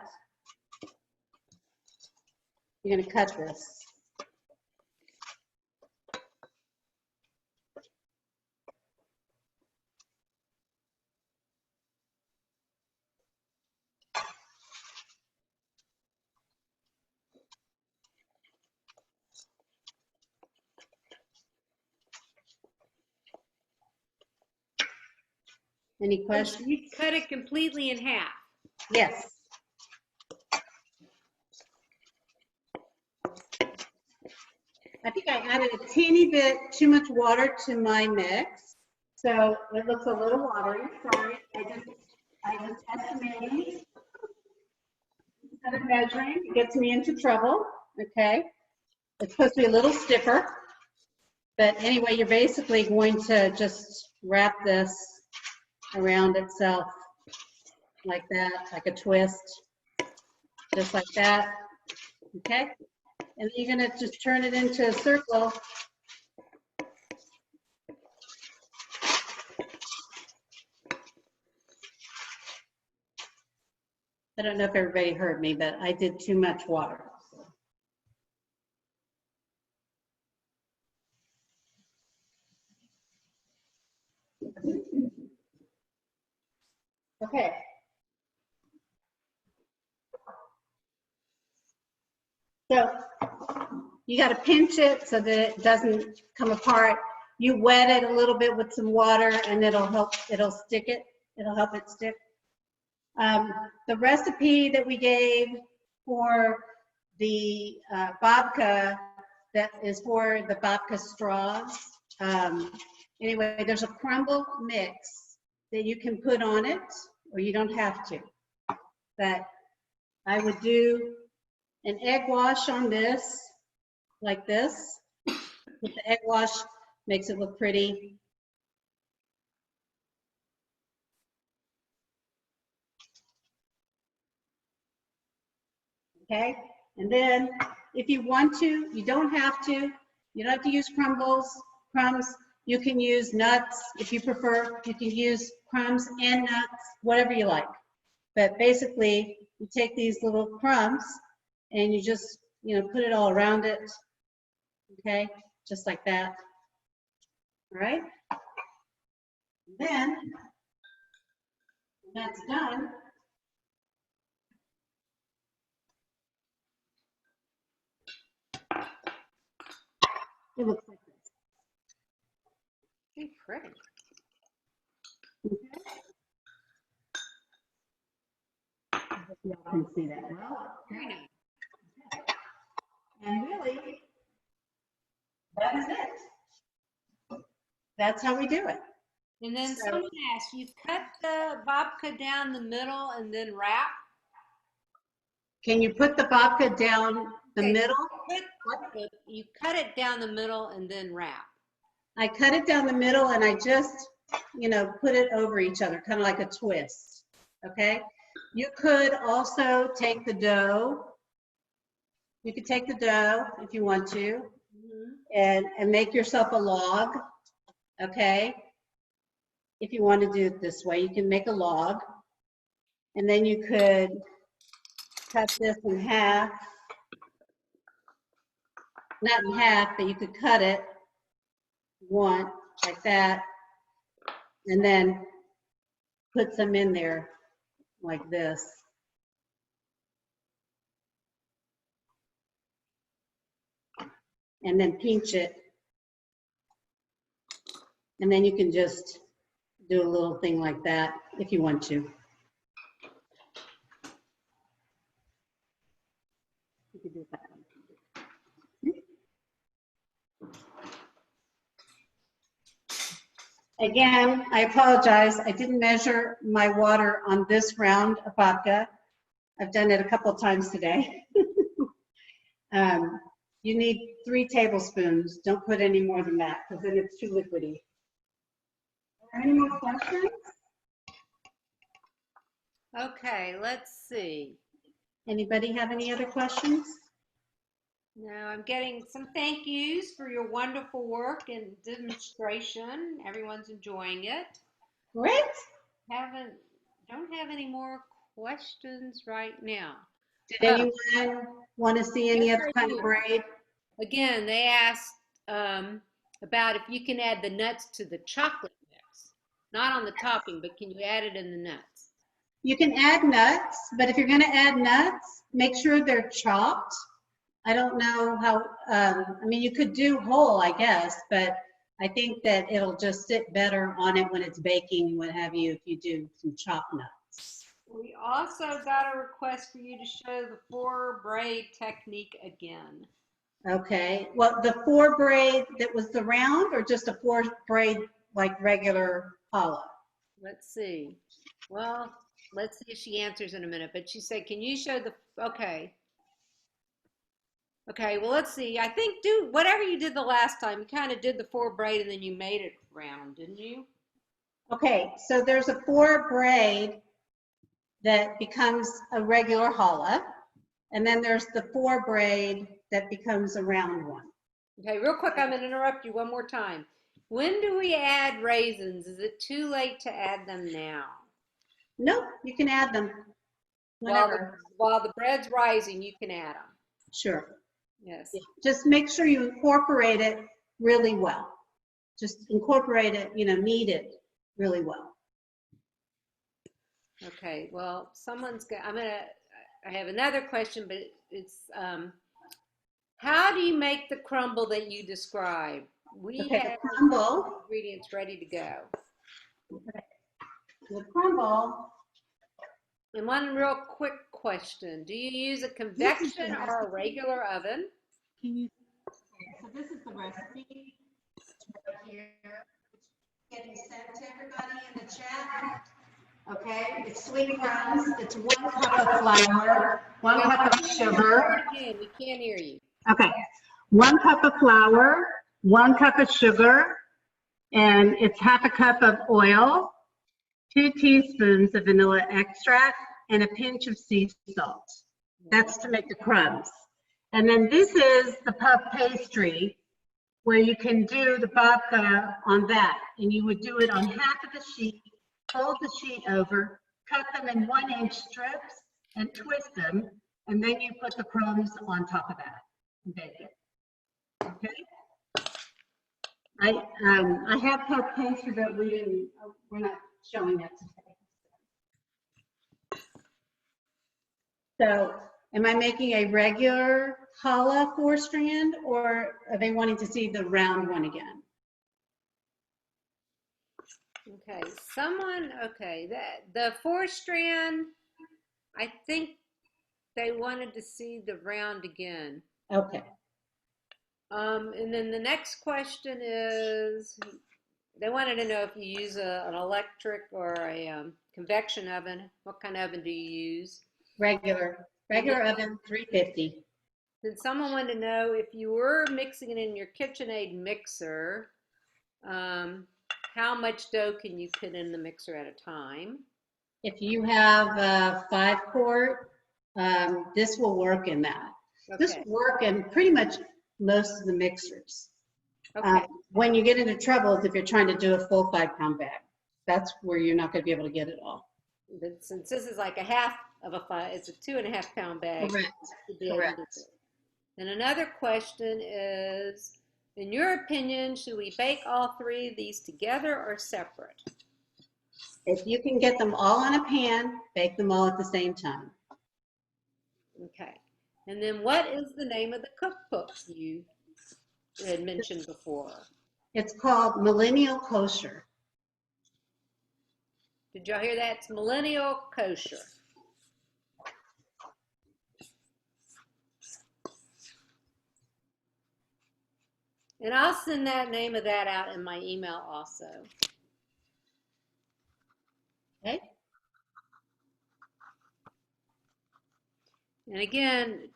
You're going to cut this. Any questions? you cut it completely in half. Yes. I think I added a teeny bit too much water to my mix, so it looks a little watery. Sorry, I just estimated instead of measuring. It gets me into trouble. Okay, it's supposed to be a little stiffer, but anyway, you're basically going to just wrap this around itself like that, like a twist, just like that. Okay, and then you're going to just turn it into a circle. I don't know if everybody heard me, but I did too much water. Okay. So you got to pinch it so that it doesn't come apart. You wet it a little bit with some water and it'll help stick it. It'll help it stick. The recipe that we gave for the babka, that is for the babka straws. Anyway, there's a crumble mix that you can put on it, or you don't have to. But I would do an egg wash on this, like this. With the egg wash, makes it look pretty. Okay, and then if you want to, you don't have to. You don't have to use crumbs. You can use nuts if you prefer. You can use crumbs and nuts, whatever you like. But basically, you take these little crumbs and you just, put it all around it. Okay, just like that. All right. Then, when that's done, it looks like this. Hey, pretty. I hope y'all can see that well. Very nice. And really, that is it. That's how we do it. And then So- someone asked, you cut the babka down the middle and then wrap? Can you put the babka down the Okay. middle? You cut it down the middle and then wrap. I cut it down the middle and I just, put it over each other, kind of like a twist, okay? You could also take the dough. You could take the dough if you want to and make yourself a log, okay? If you want to do it this way, you can make a log. And then you could cut this in half. Not in half, but you could cut it one like that. And then put some in there like this. And then pinch it And then you can just do a little thing like that if you want to. You can do that. Again, I apologize. I didn't measure my water on this round of Babka. I've done it a couple of times today. You need 3 tablespoons. Don't put any more than that because then it's too liquidy. Are there any more questions? Okay, let's see. Anybody have any other questions? Now I'm getting some thank yous for your wonderful work and demonstration. Everyone's enjoying it. Great. Don't have any more questions right now. Did anyone want to see any Yes, other I kind do. of braid? Again, they asked about if you can add the nuts to the chocolate mix. Not on the topping, but can you add it in the nuts? You can add nuts, but if you're going to add nuts, make sure they're chopped. I don't know how, I mean, you could do whole, I guess, but I think that it'll just sit better on it when it's baking and what have you if you do some chopped nuts. We also got a request for you to show the 4 braid technique again. Okay, well, the 4 braid that was the round or just a 4 braid like regular challah? Let's see. Well, let's see if she answers in a minute. But she said, can you show the, okay. Okay, well, let's see. I think do whatever you did the last time. You kind of did the 4 braid and then you made it round, didn't you? Okay, so there's a 4 braid that becomes a regular challah, and then there's the 4 braid that becomes a round one. Okay, real quick, I'm going to interrupt you one more time. When do we add raisins? Is it too late to add them now? Nope, you can add them whenever. While the bread's rising, you can add them. Sure. Yes. Yeah. Just make sure you incorporate it really well. Just incorporate it, you know, knead it really well. Okay, well, I have another question, but it's, how do you make the crumble that you described? We Okay, have the crumble. ingredients ready to go. Okay. The crumble. And one real quick question. Do you use a convection or a regular oven? Can you? Okay, so this is the recipe right here. It's getting sent to everybody in the chat. Okay, it's sweet crumbs. It's 1 cup of flour, 1 cup of sugar. Again, we can't hear you. Okay, 1 cup of flour, 1 cup of sugar, and it's half a cup of oil, 2 teaspoons of vanilla extract, and a pinch of sea salt. That's to make the crumbs. And then this is the puff pastry where you can do the babka on that. And you would do it on half of the sheet, fold the sheet over, cut them in 1-inch strips and twist them. And then you put the crumbs on top of that and bake it. Okay? I have puff pastry, but we're not showing that today. So, am I making a regular challah 4-strand, or are they wanting to see the round one again? Okay, the 4-strand, I think they wanted to see the round again. Okay. And then the next question is, they wanted to know if you use an electric or a convection oven. What kind of oven do you use? Regular oven, 350. Then someone wanted to know if you were mixing it in your KitchenAid mixer, how much dough can you put in the mixer at a time? If you have a 5-quart, this will work in that. Okay. This will work in pretty much most of the mixers. Okay. When you get into trouble is if you're trying to do a full 5-pound bag. That's where you're not going to be able to get it all. But since this is like a half of it's a 2.5-pound bag. Correct. Correct. And another question is, in your opinion, should we bake all 3 of these together or separate? If you can get them all in a pan, bake them all at the same time. Okay. And then what is the name of the cookbook you had mentioned before? It's called Millennial Kosher. Did y'all hear that? It's Millennial Kosher. And I'll send that name of that out in my email also. Okay. And again,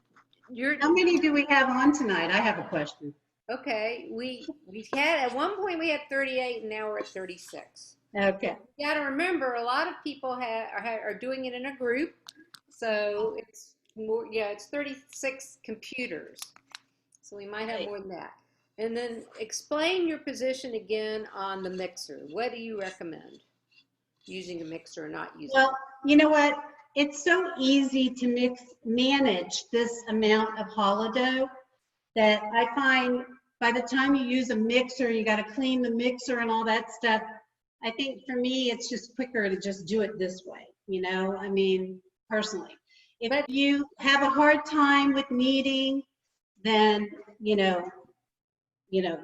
How many do we have on tonight? I have a question. okay. We had at one point we had 38, and now we're at 36. Okay. You got to remember, a lot of people are doing it in a group, so it's more. Yeah, it's 36 computers, so we might have more than that. And then explain your position again on the mixer. What do you recommend? Using a mixer or not using? Well, you know what? It's so easy to manage this amount of challah dough that I find by the time you use a mixer, you got to clean the mixer and all that stuff. I think for me, it's just quicker to just do it this way. You know, I mean, personally, if you have a hard time with kneading, then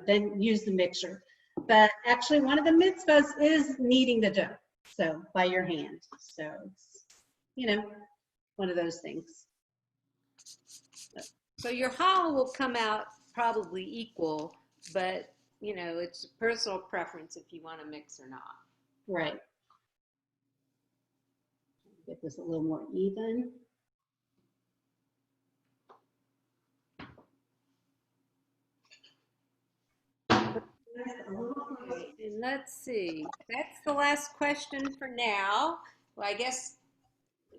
then use the mixer. But actually, one of the mitzvahs is kneading the dough, so by your hand. So it's, one of those things. So your challah will come out probably equal, but it's personal preference if you want to mix or not. Right. Get this a little more even. Okay, and let's see. That's the last question for now. Well, I guess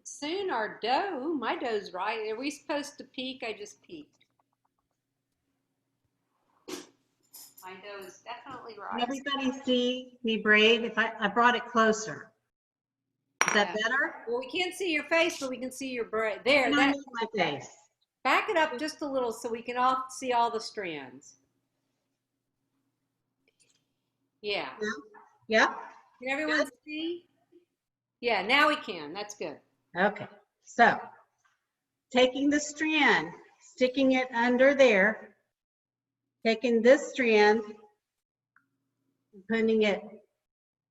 soon our dough. Ooh, my dough's right. Are we supposed to peek? I just peeked. My dough is definitely right. Can everybody see me braid? If I brought it closer. Is that better? Well, we can't see your face, but we can see your braid. There, No, that. my face. Back it up just a little so we can all see all the strands. Yeah. Yeah. Can everyone see? Yeah, now we can. That's good. Okay. So, taking the strand, sticking it under there, taking this strand, and putting it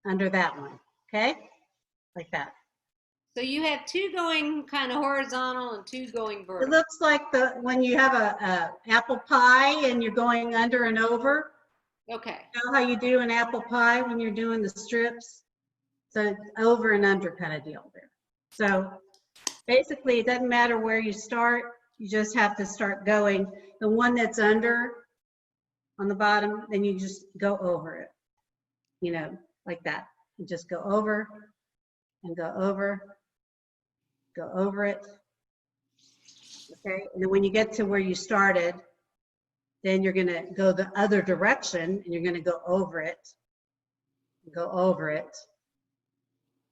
under that one. Okay? Like that. So you have two going kind of horizontal and two going vertical. It looks like when you have a apple pie and you're going under and over. Okay. You know how you do an apple pie when you're doing the strips? So over and under kind of deal there. So basically it doesn't matter where you start, you just have to start going. The one that's under on the bottom, then you just go over it, like that. You just go over and go over it. Okay, and then when you get to where you started, then you're gonna go the other direction and you're gonna go over it, go over it,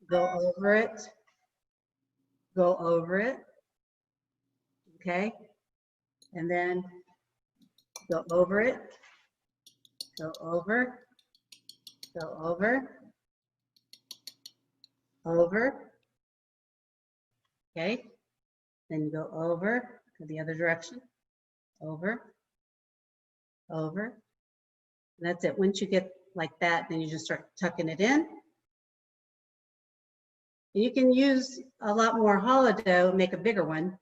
go over it, go over it, okay? And then go over it, go over, go over, over, okay? Then you go over to the other direction, over, over. And that's it. Once you get like that, then you just start tucking it in. And you can use a lot more challah dough, make a bigger one.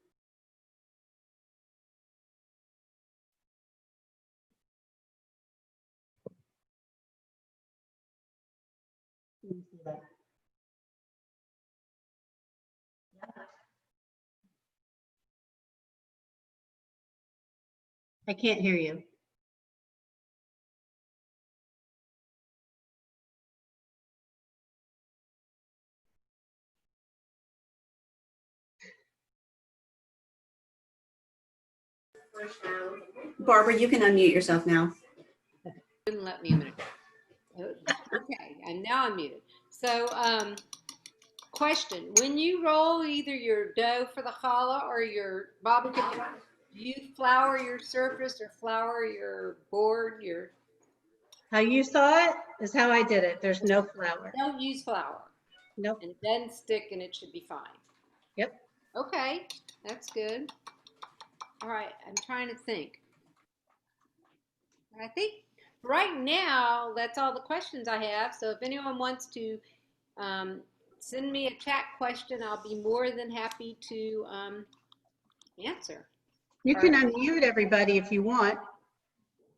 I can't hear you. Barbara, you can unmute yourself now. Didn't let me a minute. Okay, and now I'm muted. So, question: when you roll either your dough for the challah or your babka, do you flour your surface or flour your board? How you saw it is how I did it. There's no flour. Don't use flour. Nope. And then stick, and it should be fine. Yep. Okay, that's good. All right, I'm trying to think. I think right now, that's all the questions I have. So if anyone wants to send me a chat question, I'll be more than happy to answer. You can unmute everybody if you want.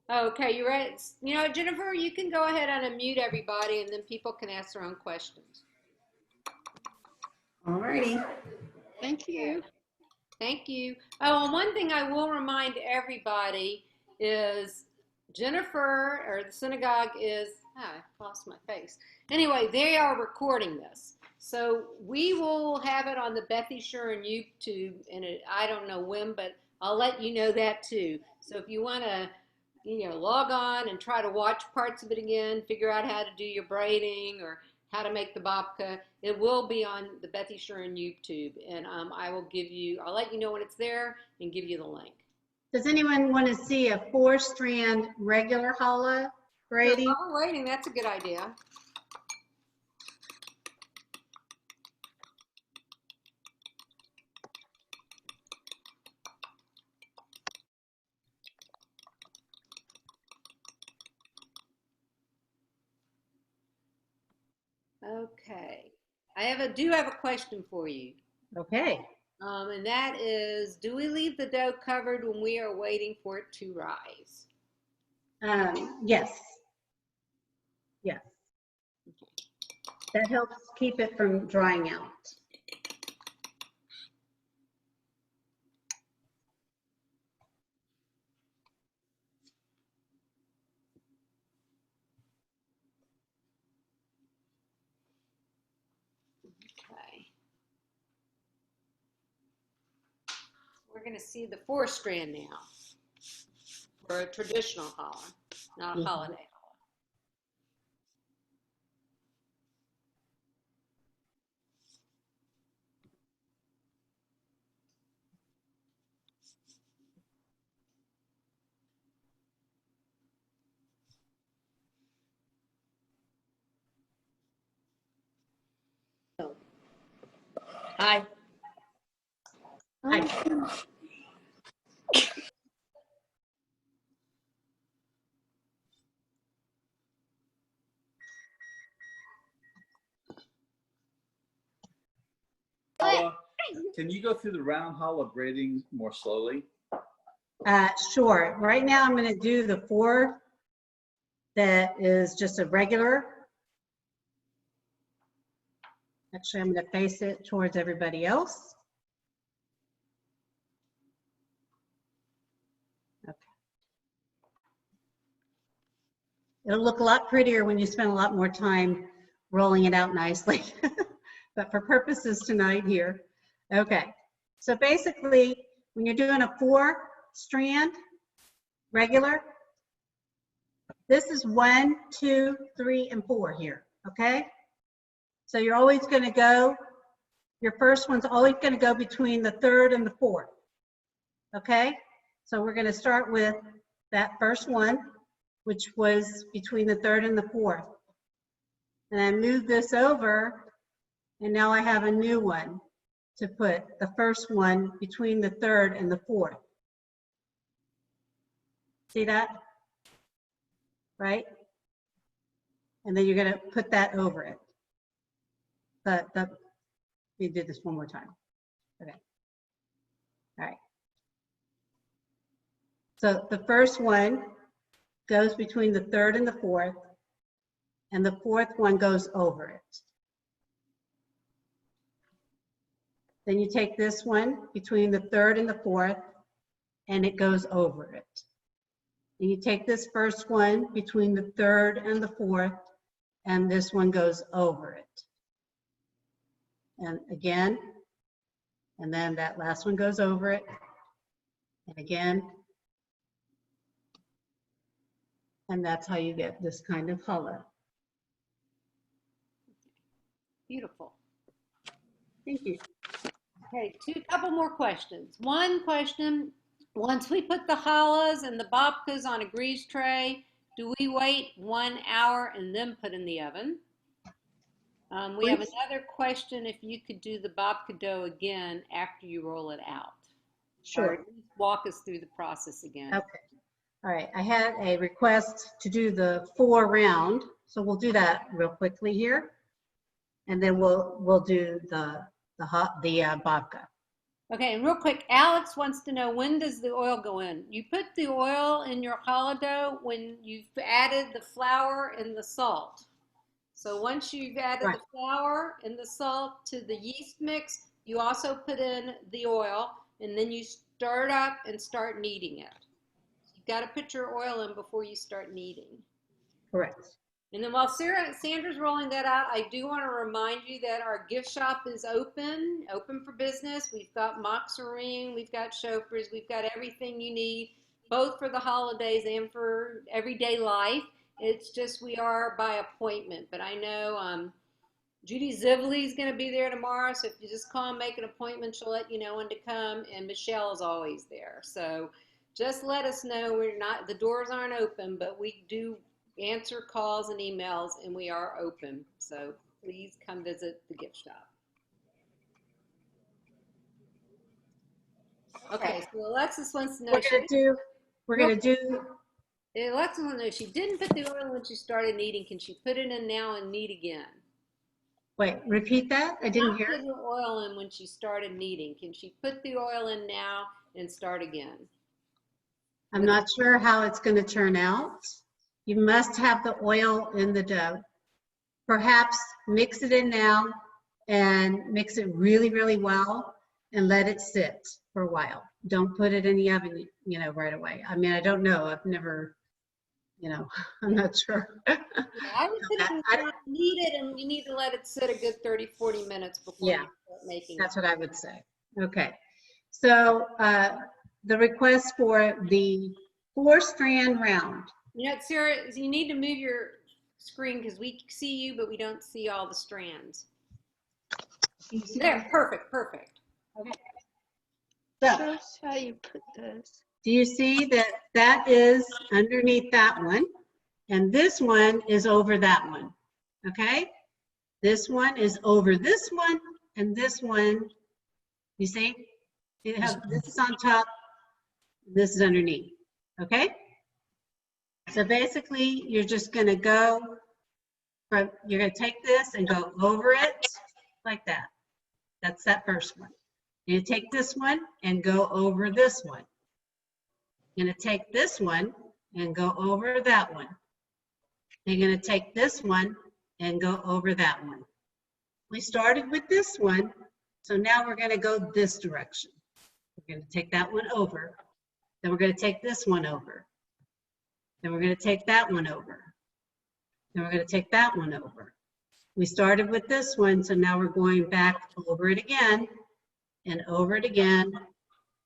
Okay, you ready? You know, Jennifer, you can go ahead and unmute everybody, and then people can ask their own questions. All righty. Thank you. Thank you. Oh, and one thing I will remind everybody is Jennifer, or the synagogue is, I lost my face. Anyway, they are recording this. So we will have it on the Beth Yeshurun YouTube, and I don't know when, but I'll let you know that too. So if you want to, log on and try to watch parts of it again, figure out how to do your braiding or how to make the babka, it will be on the Beth Yeshurun YouTube, and I'll let you know when it's there and give you the link. Does anyone want to see a 4-strand regular challah braiding? While we're waiting, that's a good idea. Okay. I do have a question for you. Okay. And that is, do we leave the dough covered when we are waiting for it to rise? Yes. Yes. That helps keep it from drying out. Okay. We're going to see the 4-strand now for a traditional challah, not a holiday challah. Hi. Hi. Can you go through the round challah braiding more slowly? Sure. Right now I'm going to do the 4 that is just a regular. Actually, I'm going to face it towards everybody else. Okay. It'll look a lot prettier when you spend a lot more time rolling it out nicely. But for purposes tonight here, okay. So basically, when you're doing a 4-strand regular, this is 1, 2, 3, and 4 here, okay? So you're always going to go, your first one's always going to go between the 3rd and the 4th, okay? So we're going to start with that first one, which was between the 3rd and the 4th. And I move this over, and now I have a new one to put the first one between the 3rd and the 4th. See that? Right? And then you're going to put that over it. Let me do this one more time. Okay. All right. So the first one goes between the 3rd and the 4th, and the 4th one goes over it. Then you take this one between the 3rd and the 4th, and it goes over it. And you take this first one between the 3rd and the 4th, and this one goes over it. And again, and then that last one goes over it, and again. And that's how you get this kind of challah. Beautiful. Thank you. Okay, couple more questions. One question, once we put the challahs and the babkas on a grease tray, do we wait 1 hour and then put in the oven? We have another question, if you could do the babka dough again after you roll it out. Sure. Or walk us through the process again. Okay. All right, I had a request to do the 4 round, so we'll do that real quickly here, and then we'll do the babka. Okay, and real quick, Alex wants to know, when does the oil go in? You put the oil in your challah dough when you've added the flour and the salt. So once you've added Right. the flour and the salt to the yeast mix, you also put in the oil, and then you stir it up and start kneading it. You've got to put your oil in before you start kneading. Correct. And then while Sandra's rolling that out, I do want to remind you that our gift shop is open for business. We've got moxarine, we've got chauffeurs, we've got everything you need, both for the holidays and for everyday life. It's just we are by appointment, but I know Judy Zivley is going to be there tomorrow, so if you just call and make an appointment, she'll let you know when to come, and Michelle is always there. So just let us know. The doors aren't open, but we do answer calls and emails, and we are open. So please come visit the gift shop. Okay, so Alexis wants to know. Alexis wants to know, she didn't put the oil when she started kneading. Can she put it in now and knead again? Wait, repeat that? I didn't hear. Put the oil in when she started kneading. Can she put the oil in now and start again? I'm not sure how it's going to turn out. You must have the oil in the dough. Perhaps mix it in now and mix it really, really well and let it sit for a while. Don't put it in the oven, right away. I mean, I don't know. I've never, I'm not sure. Yeah, I would put it in, knead it, and you need to let it sit a good 30, 40 minutes before you start making that's what I would say. Okay. So the request for the 4-strand round. Sarah, you need to move your screen because we see you, but we don't see all the strands. There, perfect. Okay. Show So, us how you put this. do you see that is underneath that one, and this one is over that one? Okay. This one is over this one, and this one, you see, you have this is on top, this is underneath. Okay. So basically, you're just going to you're going to take this and go over it like that. That's that first one. You're going to take this one and go over this one. You're going to take this one and go over that one. You're going to take this one and go over that one. We started with this one, so now we're going to go this direction. We're going to take that one over. Then we're going to take this one over. Then we're going to take that one over. Then we're going to take that one over. We started with this one, so now we're going back over it again, and over it again,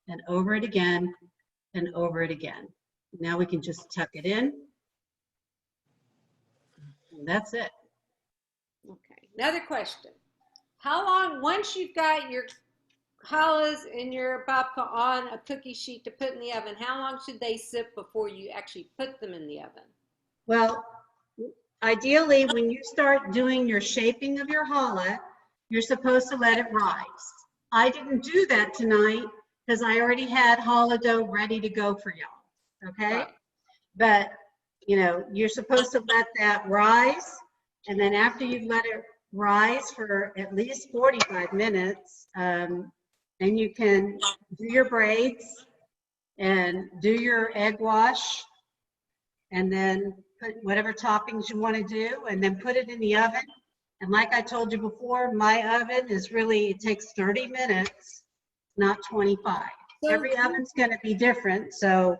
and over it again, and over it again. Now we can just tuck it in, and that's it. Okay, another question. How long, once you've got your challahs and your babka on a cookie sheet to put in the oven, how long should they sit before you actually put them in the oven? Well, ideally, when you start doing your shaping of your challah, you're supposed to let it rise. I didn't do that tonight because I already had challah dough ready to go for y'all, okay? Right. But, you're supposed to let that rise, and then after you've let it rise for at least 45 minutes, then you can do your braids and do your egg wash, and then put whatever toppings you want to do, and then put it in the oven. And like I told you before, my oven it takes 30 minutes, not 25. So, every oven's going to be different, so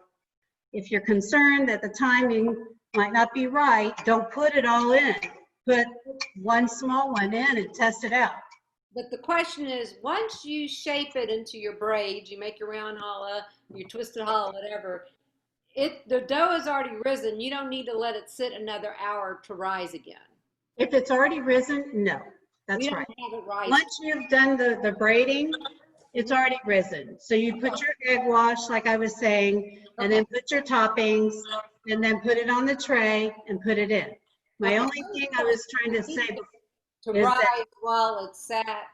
if you're concerned that the timing might not be right, don't put it all in. Put one small one in and test it out. but the question is, once you shape it into your braids, you make your round challah, your twisted challah, whatever, the dough has already risen. You don't need to let it sit another hour to rise again. If it's already risen, no, that's We don't right. have it rise. Once you've done the braiding, it's already risen. So you put your egg wash, like I was saying, and then put your toppings, and then put it on the tray and put it in. My only thing I was trying to say to is rise that, while it's sat.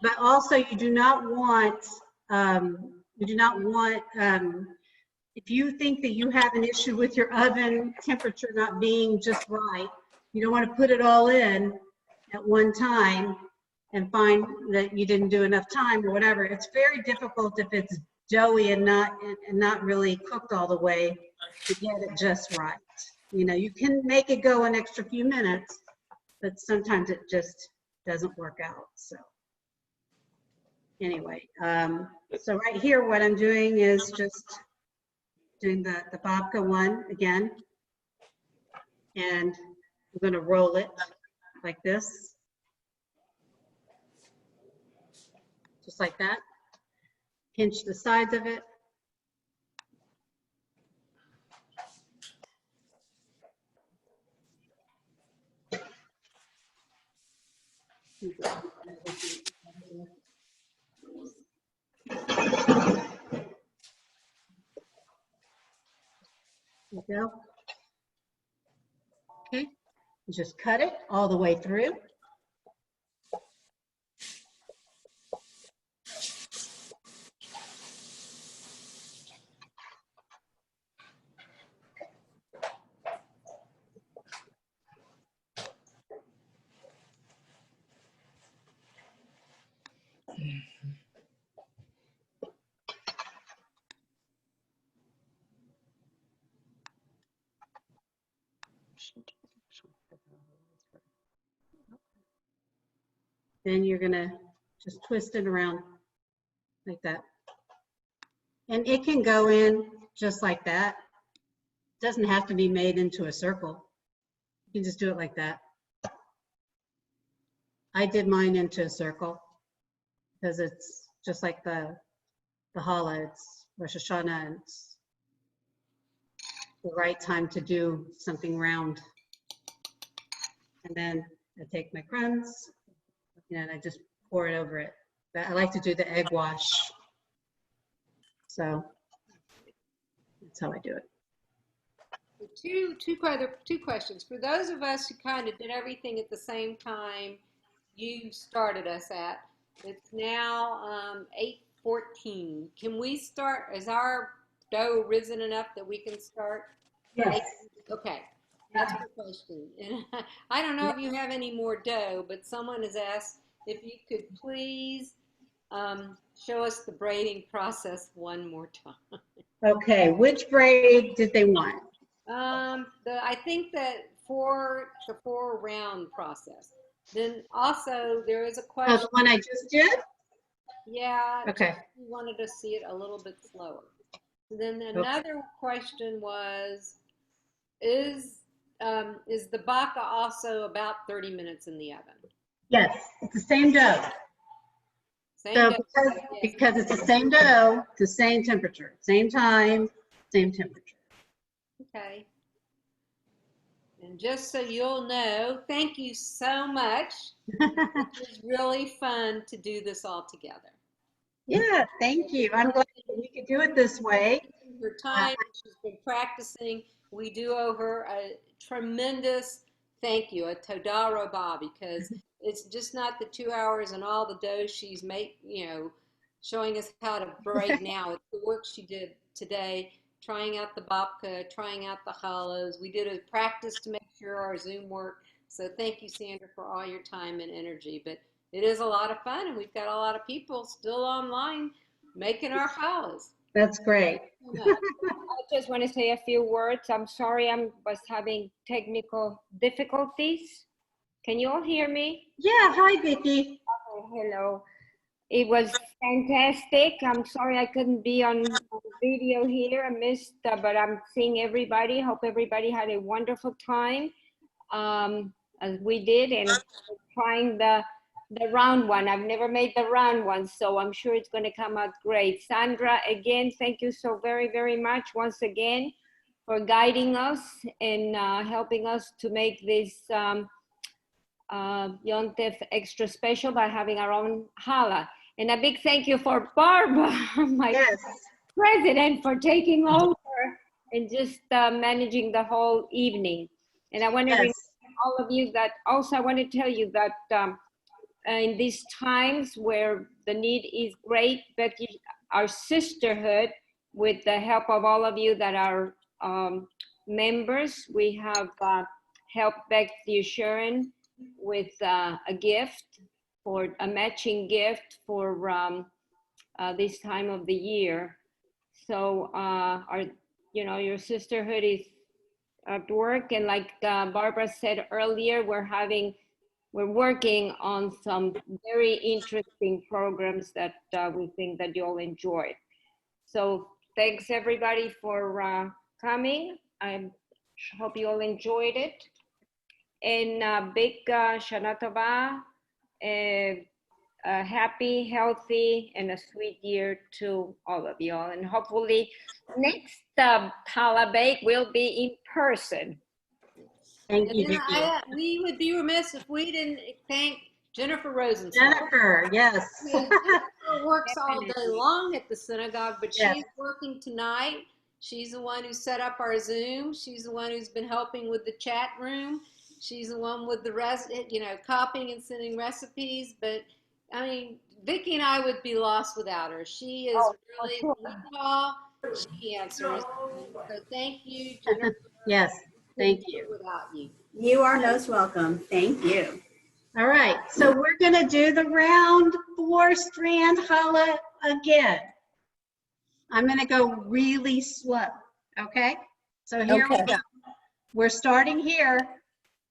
but also you do not want if you think that you have an issue with your oven temperature not being just right, you don't want to put it all in at one time and find that you didn't do enough time or whatever. It's very difficult if it's doughy and not really cooked all the way to get it just right. You know, you can make it go an extra few minutes, but sometimes it just doesn't work out. So anyway, so right here, what I'm doing is just doing the babka one again, and I'm going to roll it like this, just like that. Pinch the sides of it. There you go. Okay, just cut it all the way through. Then you're gonna just twist it around like that. And it can go in just like that. It doesn't have to be made into a circle. You can just do it like that. I did mine into a circle because it's just like the challah. It's Rosh Hashanah, and it's the right time to do something round. And then I take my crumbs and I just pour it over it. I like to do the egg wash. So that's how I do it. Two questions. For those of us who kind of did everything at the same time you started us at, it's now 8:14. Can we start? Is our dough risen enough that we can start? Yes. Okay, that's my question. And I don't know if you have any more dough, but someone has asked if you could please show us the braiding process one more time. Okay, which braid did they want? I think that for the 4-round process. Then also there is a Oh, question. the one I just did? Yeah. Okay. We wanted to see it a little bit slower. Then another question was, is the Babka also about 30 minutes in the oven? Yes, it's the same dough. Same So dough, because it's the same dough, the same temperature, same time, same temperature. Okay. And just so you'll know, thank you so much. It was really fun to do this all together. Yeah, thank you. I'm glad that we could do it this way. Her time, she's been practicing. We do owe her a tremendous thank you, a toda rabah, because it's just not the 2 hours and all the dough she's showing us how to braid now. It's the work she did today, trying out the babka, trying out the challahs. We did a practice to make sure our Zoom worked. So thank you, Sandra, for all your time and energy. But it is a lot of fun, and we've got a lot of people still online making our challahs. That's great. I just want to say a few words. I'm sorry I was having technical difficulties. Can you all hear me? Yeah, hi, Vicki. Oh, hello. It was fantastic. I'm sorry I couldn't be on video here. I missed, but I'm seeing everybody. Hope everybody had a wonderful time, as we did, and trying the round one. I've never made the round one, so I'm sure it's going to come out great. Sandra, again, thank you so very, very much once again for guiding us and helping us to make this Yontef extra special by having our own challah. And a big thank you for Barbara, my president, for taking over and just managing the whole evening. And I want to remind all of you that also I want to tell you that in these times where the need is great, Becky, our sisterhood with the help of all of you that are members, we have helped Beth Yeshurun with a gift, for a matching gift for this time of the year. So your sisterhood is at work, and like Barbara said earlier, we're working on some very interesting programs that we think that you'll enjoy. So thanks everybody for coming. I hope you all enjoyed it. And big Shana Tova, a happy, healthy, and a sweet year to all of y'all. And hopefully next Challah Bake will be in person. Thank And you, then Vicki. we would be remiss if we didn't thank Jennifer Rosenstock. Jennifer, yes. Jennifer works all day long at the synagogue, but Yes. she's working tonight. She's the one who set up our Zoom. She's the one who's been helping with the chat room. She's the one with the rest, copying and sending recipes. But I mean, Vicki and I would be lost without her. She is really, we call, she answers. So thank you, Jennifer. Yes, thank you. Without you. You are most welcome. Thank you. All right, so we're gonna do the round 4 Strand Challah again. I'm gonna go really slow, okay? So here we go. We're starting here,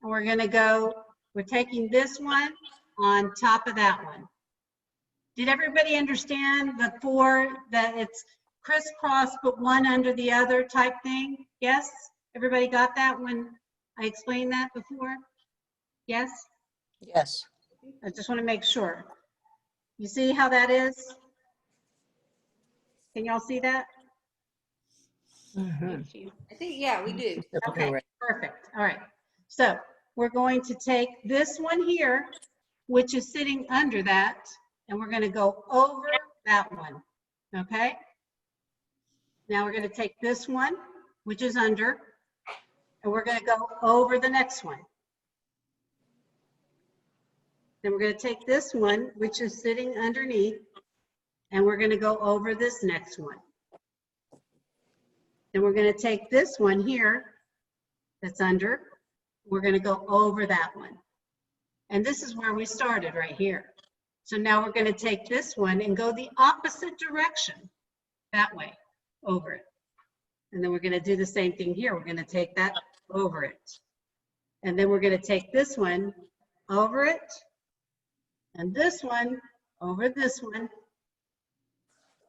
and we're taking this one on top of that one. Did everybody understand the 4, that it's crisscross but one under the other type thing? Yes? Everybody got that when I explained that before? Yes? Yes. I just want to make sure. You see how that is? Can y'all see that? Mm-hmm. I think, yeah, we do. Okay, perfect. All right. So we're going to take this one here, which is sitting under that, and we're going to go over that one. Okay? Now we're going to take this one, which is under, and we're going to go over the next one. Then we're going to take this one, which is sitting underneath, and we're going to go over this next one. Then we're going to take this one here that's under, we're going to go over that one. And this is where we started right here. So now we're going to take this one and go the opposite direction, that way, over it. And then we're going to do the same thing here. We're going to take that over it. And then we're going to take this one over it, and this one over this one.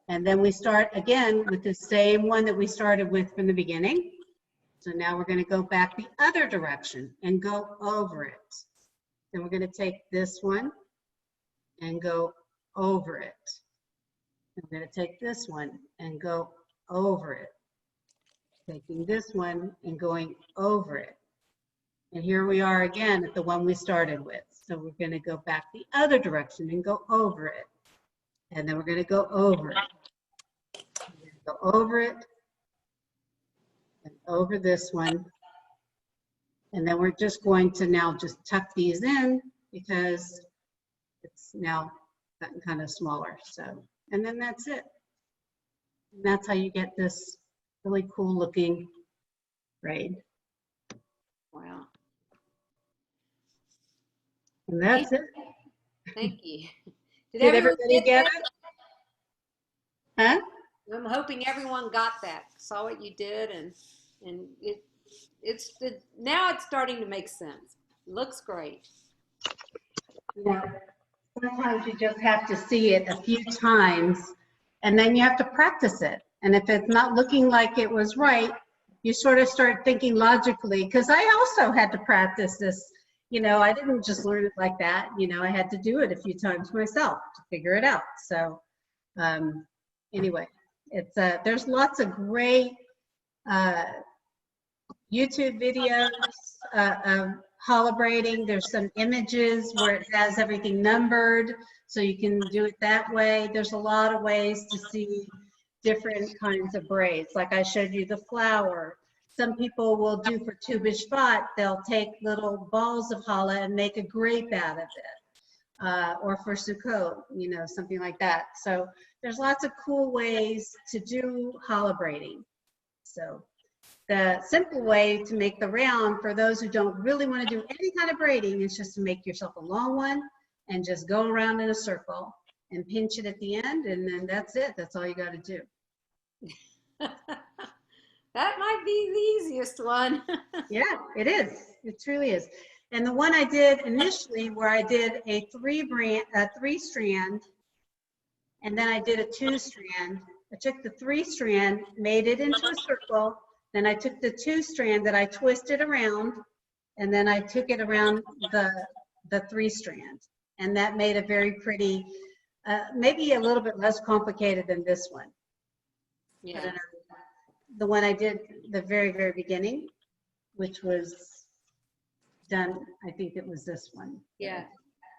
And then we start again with the same one that we started with from the beginning. So now we're going to go back the other direction and go over it. Then we're going to take this one and go over it. I'm going to take this one and go over it. Taking this one and going over it. And here we are again at the one we started with. So we're going to go back the other direction and go over it. And then we're going to go over it. Go over it and over this one. And then we're just going to now just tuck these in because it's now gotten kind of smaller. So, and then that's it. And that's how you get this really cool looking braid. Wow. And that's it. Thank you. Did everybody get it? Huh? I'm hoping everyone got that, saw what you did, and now it's starting to make sense. Looks great. Yeah. Sometimes you just have to see it a few times, and then you have to practice it. And if it's not looking like it was right, you sort of start thinking logically, because I also had to practice this. I didn't just learn it like that. I had to do it a few times myself to figure it out. So anyway, it's there's lots of great YouTube videos of challah braiding. There's some images where it has everything numbered, so you can do it that way. There's a lot of ways to see different kinds of braids. Like I showed you the flower. Some people will do for Tu B'Shvat, they'll take little balls of challah and make a grape out of it. or for Sukkot, you know, something like that. So there's lots of cool ways to do challah braiding. So the simple way to make the round for those who don't really want to do any kind of braiding is just to make yourself a long one and just go around in a circle and pinch it at the end, and then that's it. That's all you got to do. That might be the easiest one. Yeah, it is. It truly is. And the one I did initially, where I did a three strand, and then I did a 2-strand. I took the 3-strand, made it into a circle. Then I took the 2-strand that I twisted around, and then I took it around the 3-strand. And that made a very pretty, maybe a little bit less complicated than this one. Yeah. The one I did the very, very beginning, which was done, I think it was this one. Yeah.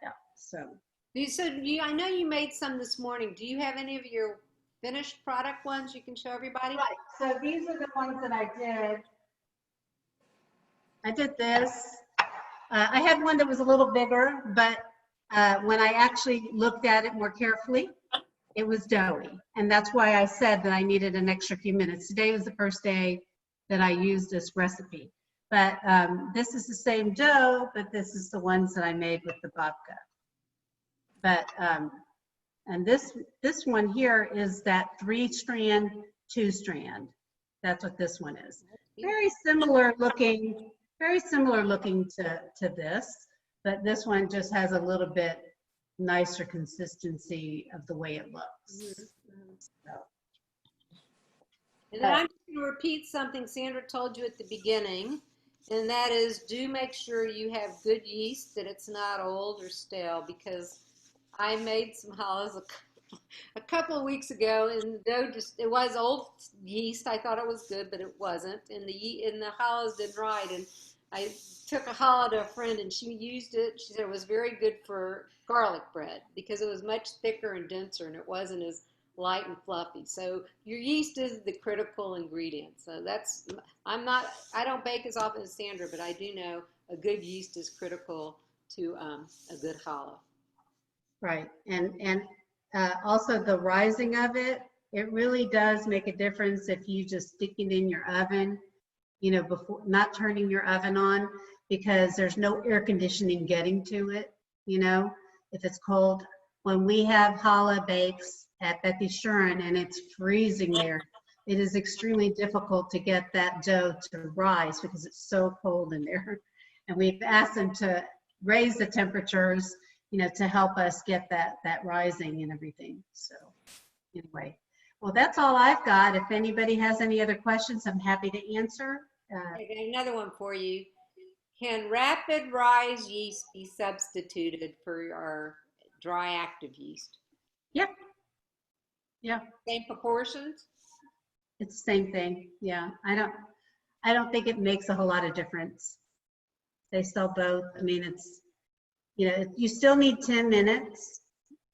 Yeah, so. I know you made some this morning. Do you have any of your finished product ones you can show everybody? Right, so these are the ones that I did. I did this. I had one that was a little bigger, but when I actually looked at it more carefully, it was doughy. And that's why I said that I needed an extra few minutes. Today was the first day that I used this recipe. But this is the same dough, but this is the ones that I made with the babka. But, and this one here is that 3-strand, 2-strand. That's what this one is. Very similar looking to this, but this one just has a little bit nicer consistency of the way it looks. So. And then I'm just going to repeat something Sandra told you at the beginning, and that is, do make sure you have good yeast, that it's not old or stale, because I made some challahs a couple of weeks ago, and the dough it was old yeast. I thought it was good, but it wasn't, and the challahs didn't right. And I took a challah to a friend, and she used it. She said it was very good for garlic bread because it was much thicker and denser, and it wasn't as light and fluffy. So your yeast is the critical ingredient. So I don't bake as often as Sandra, but I do know a good yeast is critical to a good challah. Right, and also the rising of it, it really does make a difference if you just stick it in your oven, you know, before not turning your oven on, because there's no air conditioning getting to it, you know, if it's cold. When we have challah bakes at Beth Yeshurun and it's freezing there, it is extremely difficult to get that dough to rise because it's so cold in there. And we've asked them to raise the temperatures, you know, to help us get that rising and everything. So anyway, well, that's all I've got. If anybody has any other questions, I'm happy to answer. I got another one for you. Can rapid rise yeast be substituted for our dry active yeast? Yep. Yeah. Same proportions? It's the same thing. Yeah. I don't think it makes a whole lot of difference. They sell both. I mean, it's, you know, you still need 10 minutes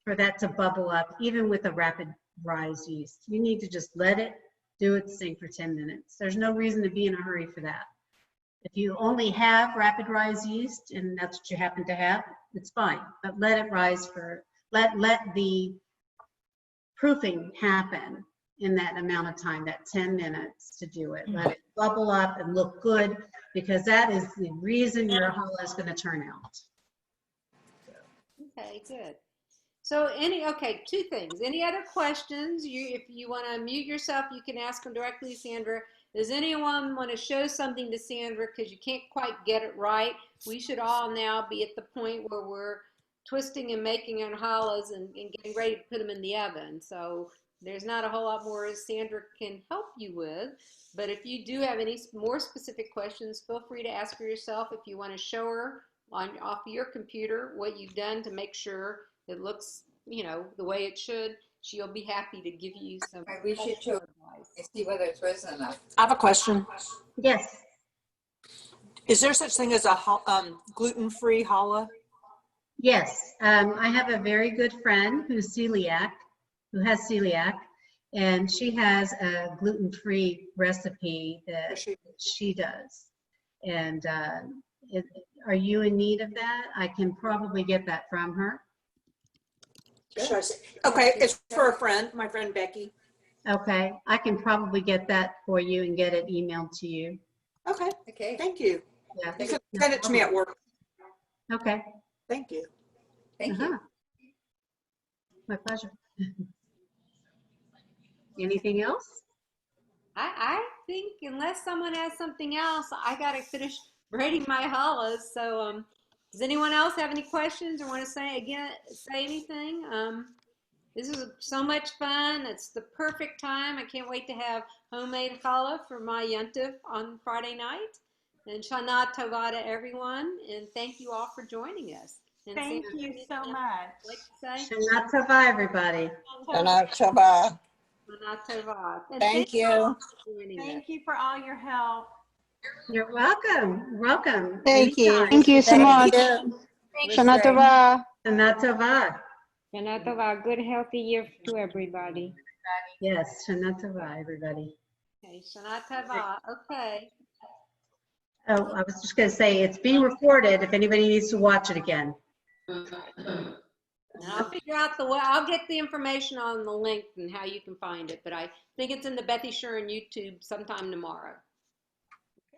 for that to bubble up, even with a rapid rise yeast. You need to just let it do its thing for 10 minutes. There's no reason to be in a hurry for that. If you only have rapid rise yeast and that's what you happen to have, it's fine. But let it rise let the proofing happen in that amount of time, that 10 minutes to do it. Let it bubble up and look good, because that is the reason your challah is going to turn out. Okay, good. So two things. Any other questions? If you want to mute yourself, you can ask them directly to Sandra. Does anyone want to show something to Sandra because you can't quite get it right? We should all now be at the point where we're twisting and making our challahs and getting ready to put them in the oven. So there's not a whole lot more Sandra can help you with. But if you do have any more specific questions, feel free to ask her yourself. If you want to show her off of your computer what you've done to make sure it looks, you know, the way it should, she'll be happy to give you some We should show advice. and see whether it's risen enough. I have a question. Yes. Is there such thing as a gluten-free challah? Yes. I have a very good friend who has celiac, and she has a gluten-free recipe that she does. And are you in need of that? I can probably get that from her. Should I say? Okay, it's for a friend, my friend Becky. Okay, I can probably get that for you and get it emailed to you. Okay, Okay. thank you. Yeah. You can send it to me at work. Okay. Thank you. Thank you. My pleasure. Anything else? I think unless someone has something else, I gotta finish braiding my hollows. So, does anyone else have any questions or want to say anything? This is so much fun. It's the perfect time. I can't wait to have homemade challah for my yontif on Friday night. And Shana Tova to everyone. And thank you all for joining us. And Thank Sandra, you anything so else much. you'd like to say? Shana Tova, everybody. Shana Tova. Shana Tova. And Thank you you. all for joining us. Thank you for all your help. You're welcome. Welcome. Thank you. Anytime. Thank you so Thank much. you. Shana Tova. Shana Tova. Shana Tova, good healthy year to everybody. Yes, Shana Tova, everybody. Okay, Shana Tova. Okay. Oh, I was just going to say, it's being recorded if anybody needs to watch it again. And I'll figure out the way, I'll get the information on the link and how you can find it, but I think it's in the Beth Yeshurun YouTube sometime tomorrow.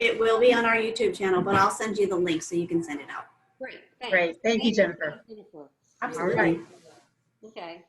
It will be on our YouTube channel, but I'll send you the link so you can send it out. Great, thanks. Great. Thank you, Jennifer. Jennifer. All right. Okay.